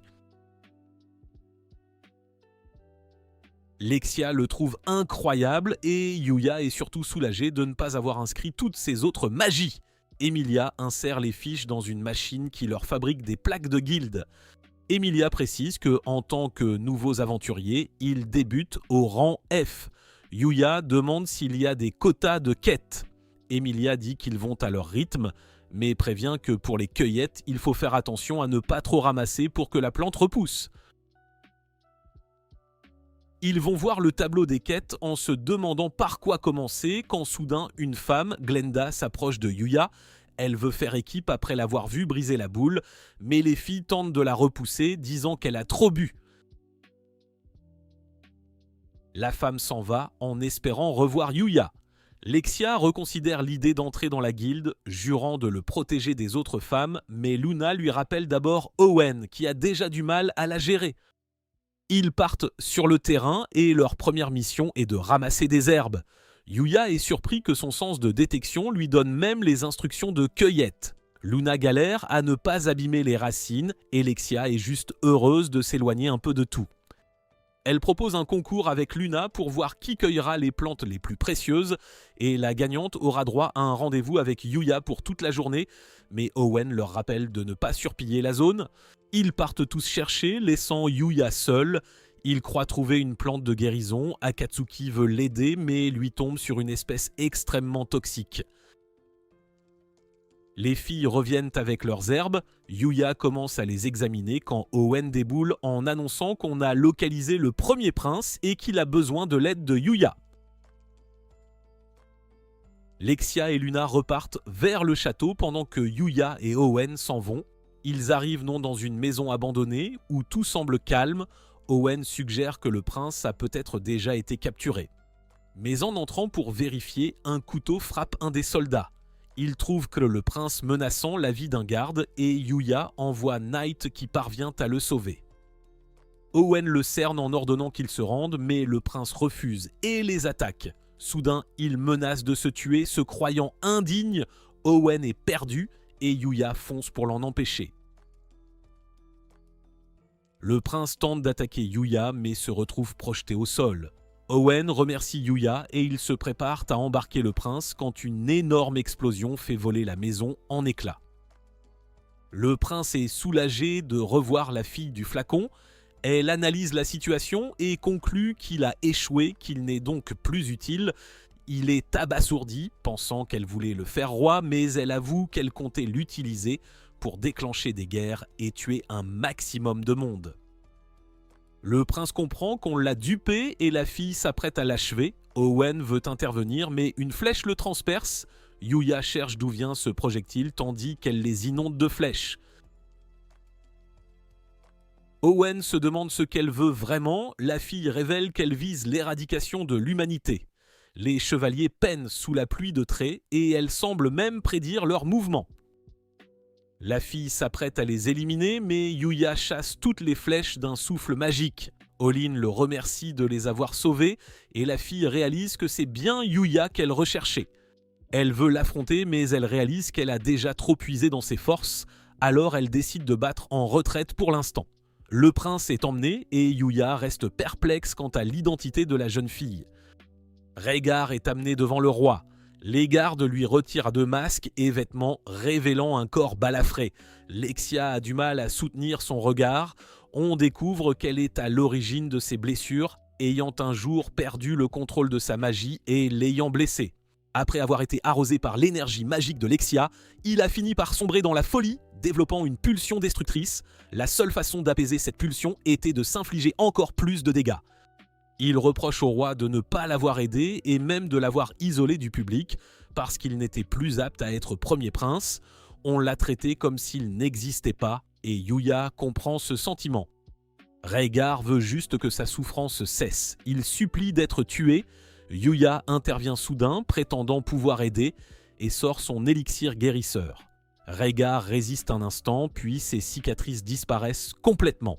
Lexia le trouve incroyable et Yuya est surtout soulagé de ne pas avoir inscrit toutes ses autres magies. Emilia insère les fiches dans une machine qui leur fabrique des plaques de guilde. Emilia précise que, en tant que nouveaux aventuriers, ils débutent au rang F. Yuya demande s'il y a des quotas de quêtes. Emilia dit qu'ils vont à leur rythme, mais prévient que pour les cueillettes, il faut faire attention à ne pas trop ramasser pour que la plante repousse. Ils vont voir le tableau des quêtes en se demandant par quoi commencer quand soudain une femme, Glenda, s'approche de Yuya. Elle veut faire équipe après l'avoir vue briser la boule, mais les filles tentent de la repousser, disant qu'elle a trop bu. La femme s'en va en espérant revoir Yuya. Lexia reconsidère l'idée d'entrer dans la guilde, jurant de le protéger des autres femmes, mais Luna lui rappelle d'abord Owen, qui a déjà du mal à la gérer. Ils partent sur le terrain et leur première mission est de ramasser des herbes. Yuya est surpris que son sens de détection lui donne même les instructions de cueillette. Luna galère à ne pas abîmer les racines et Lexia est juste heureuse de s'éloigner un peu de tout. Elle propose un concours avec Luna pour voir qui cueillera les plantes les plus précieuses et la gagnante aura droit à un rendez-vous avec Yuya pour toute la journée, mais Owen leur rappelle de ne pas surpiller la zone. Ils partent tous chercher, laissant Yuya seul. Il croit trouver une plante de guérison, Akatsuki veut l'aider mais lui tombe sur une espèce extrêmement toxique. Les filles reviennent avec leurs herbes, Yuya commence à les examiner quand Owen déboule en annonçant qu'on a localisé le premier prince et qu'il a besoin de l'aide de Yuya. Lexia et Luna repartent vers le château pendant que Yuya et Owen s'en vont. Ils arrivent non dans une maison abandonnée où tout semble calme. Owen suggère que le prince a peut-être déjà été capturé. Mais en entrant pour vérifier, un couteau frappe un des soldats. Il trouve que le prince menaçant la vie d'un garde et Yuya envoie Knight qui parvient à le sauver. Owen le cerne en ordonnant qu'il se rende, mais le prince refuse et les attaque. Soudain, il menace de se tuer, se croyant indigne. Owen est perdu et Yuya fonce pour l'en empêcher. Le prince tente d'attaquer Yuya mais se retrouve projeté au sol. Owen remercie Yuya et ils se préparent à embarquer le prince quand une énorme explosion fait voler la maison en éclats. Le prince est soulagé de revoir la fille du flacon. Elle analyse la situation et conclut qu'il a échoué, qu'il n'est donc plus utile. Il est abasourdi, pensant qu'elle voulait le faire roi, mais elle avoue qu'elle comptait l'utiliser pour déclencher des guerres et tuer un maximum de monde. Le prince comprend qu'on l'a dupé et la fille s'apprête à l'achever. Owen veut intervenir, mais une flèche le transperce. Yuya cherche d'où vient ce projectile tandis qu'elle les inonde de flèches. Owen se demande ce qu'elle veut vraiment. La fille révèle qu'elle vise l'éradication de l'humanité. Les chevaliers peinent sous la pluie de traits et elle semble même prédire leurs mouvements. La fille s'apprête à les éliminer, mais Yuya chasse toutes les flèches d'un souffle magique. Olin le remercie de les avoir sauvés et la fille réalise que c'est bien Yuya qu'elle recherchait. Elle veut l'affronter, mais elle réalise qu'elle a déjà trop puisé dans ses forces, alors elle décide de battre en retraite pour l'instant. Le prince est emmené et Yuya reste perplexe quant à l'identité de la jeune fille. Rhaegar est amené devant le roi. Les gardes lui retirent de masques et vêtements, révélant un corps balafré. Lexia a du mal à soutenir son regard. On découvre qu'elle est à l'origine de ses blessures, ayant un jour perdu le contrôle de sa magie et l'ayant blessée. Après avoir été arrosé par l'énergie magique de Lexia, il a fini par sombrer dans la folie, développant une pulsion destructrice. La seule façon d'apaiser cette pulsion était de s'infliger encore plus de dégâts. Il reproche au roi de ne pas l'avoir aidé et même de l'avoir isolé du public parce qu'il n'était plus apte à être premier prince. On l'a traité comme s'il n'existait pas et Yuya comprend ce sentiment. Rhaegar veut juste que sa souffrance cesse. Il supplie d'être tué. Yuya intervient soudain, prétendant pouvoir aider, et sort son élixir guérisseur. Rhaegar résiste un instant, puis ses cicatrices disparaissent complètement.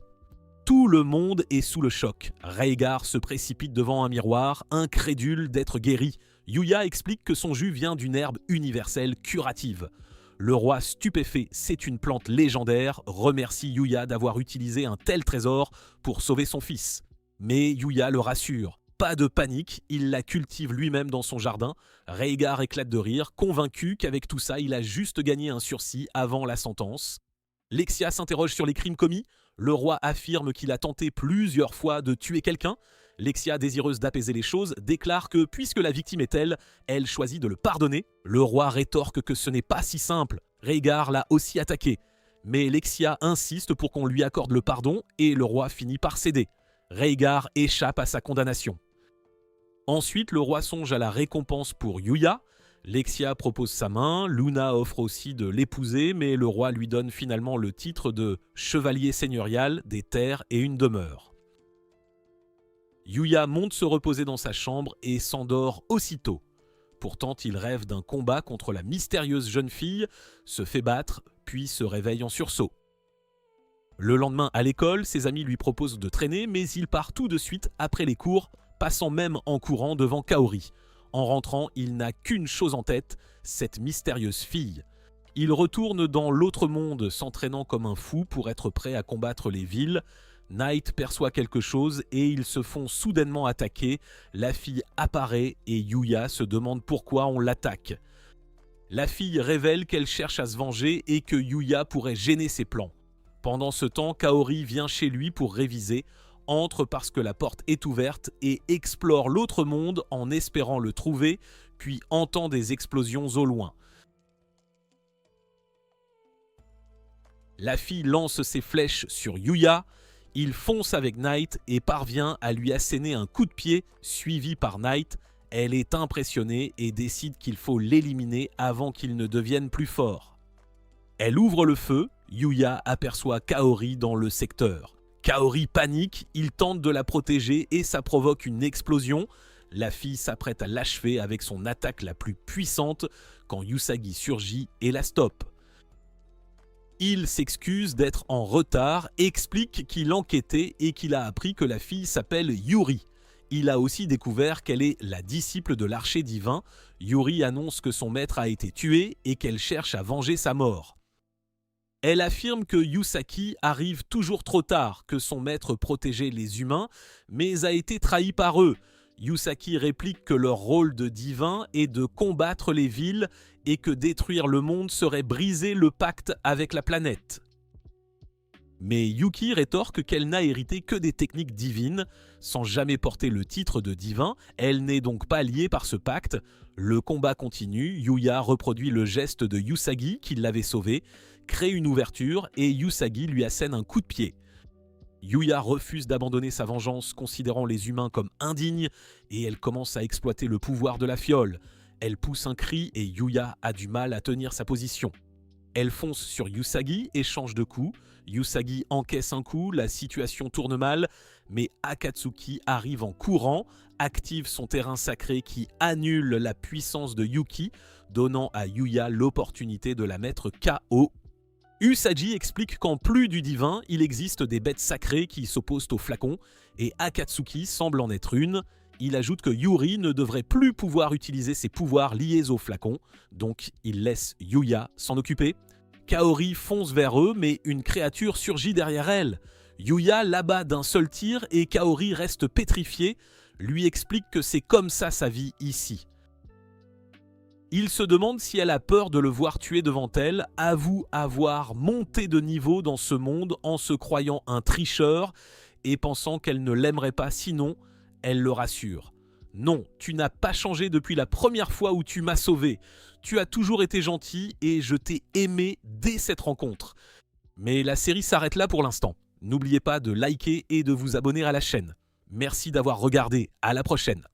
Tout le monde est sous le choc. Rhaegar se précipite devant un miroir, incrédule d'être guéri. Yuya explique que son jus vient d'une herbe universelle curative. Le roi, stupéfait, c'est une plante légendaire, remercie Yuya d'avoir utilisé un tel trésor pour sauver son fils. Mais Yuya le rassure. Pas de panique, il la cultive lui-même dans son jardin. Rhaegar éclate de rire, convaincu qu'avec tout ça, il a juste gagné un sursis avant la sentence. Lexia s'interroge sur les crimes commis. Le roi affirme qu'il a tenté plusieurs fois de tuer quelqu'un. Lexia, désireuse d'apaiser les choses, déclare que puisque la victime est elle choisit de le pardonner. Le roi rétorque que ce n'est pas si simple. Rhaegar l'a aussi attaqué. Mais Lexia insiste pour qu'on lui accorde le pardon et le roi finit par céder. Rhaegar échappe à sa condamnation. Ensuite, le roi songe à la récompense pour Yuya. Lexia propose sa main, Luna offre aussi de l'épouser, mais le roi lui donne finalement le titre de chevalier seigneurial des terres et une demeure. Yuya monte se reposer dans sa chambre et s'endort aussitôt. Pourtant, il rêve d'un combat contre la mystérieuse jeune fille, se fait battre, puis se réveille en sursaut. Le lendemain, à l'école, ses amis lui proposent de traîner, mais il part tout de suite après les cours, passant même en courant devant Kaori. En rentrant, il n'a qu'une chose en tête, cette mystérieuse fille. Il retourne dans l'autre monde, s'entraînant comme un fou pour être prêt à combattre les villes. Knight perçoit quelque chose et ils se font soudainement attaquer. La fille apparaît et Yuya se demande pourquoi on l'attaque. La fille révèle qu'elle cherche à se venger et que Yuya pourrait gêner ses plans. Pendant ce temps, Kaori vient chez lui pour réviser, entre parce que la porte est ouverte et explore l'autre monde en espérant le trouver, puis entend des explosions au loin. La fille lance ses flèches sur Yuya, il fonce avec Knight et parvient à lui asséner un coup de pied, suivi par Knight. Elle est impressionnée et décide qu'il faut l'éliminer avant qu'il ne devienne plus fort. Elle ouvre le feu, Yuya aperçoit Kaori dans le secteur. Kaori panique, il tente de la protéger et ça provoque une explosion. La fille s'apprête à l'achever avec son attaque la plus puissante quand Usagi surgit et la stoppe. Il s'excuse d'être en retard, explique qu'il enquêtait et qu'il a appris que la fille s'appelle Yuri. Il a aussi découvert qu'elle est la disciple de l'archer divin. Yuri annonce que son maître a été tué et qu'elle cherche à venger sa mort. Elle affirme que Yusaki arrive toujours trop tard, que son maître protégeait les humains, mais a été trahi par eux. Yusaki réplique que leur rôle de divin est de combattre les villes et que détruire le monde serait briser le pacte avec la planète. Mais Yuki rétorque qu'elle n'a hérité que des techniques divines. Sans jamais porter le titre de divin, elle n'est donc pas liée par ce pacte. Le combat continue, Yuya reproduit le geste de Usagi qui l'avait sauvé, crée une ouverture et Usagi lui assène un coup de pied. Yuya refuse d'abandonner sa vengeance, considérant les humains comme indignes, et elle commence à exploiter le pouvoir de la fiole. Elle pousse un cri et Yuya a du mal à tenir sa position. Elle fonce sur Usagi et change de coup. Usagi encaisse un coup, la situation tourne mal, mais Akatsuki arrive en courant, active son terrain sacré qui annule la puissance de Yuki, donnant à Yuya l'opportunité de la mettre KO. Usagi explique qu'en plus du divin, il existe des bêtes sacrées qui s'opposent au flacon, et Akatsuki semble en être une. Il ajoute que Yuri ne devrait plus pouvoir utiliser ses pouvoirs liés au flacon, donc il laisse Yuya s'en occuper. Kaori fonce vers eux, mais une créature surgit derrière elle. Yuya l'abat d'un seul tir et Kaori reste pétrifié, lui explique que c'est comme ça sa vie ici. Il se demande si elle a peur de le voir tuer devant elle, avoue avoir monté de niveau dans ce monde en se croyant un tricheur et pensant qu'elle ne l'aimerait pas sinon, elle le rassure. Non, tu n'as pas changé depuis la première fois où tu m'as sauvé. Tu as toujours été gentil et je t'ai aimé dès cette rencontre. Mais la série s'arrête là pour l'instant. N'oubliez pas de liker et de vous abonner à la chaîne. Merci d'avoir regardé, à la prochaine.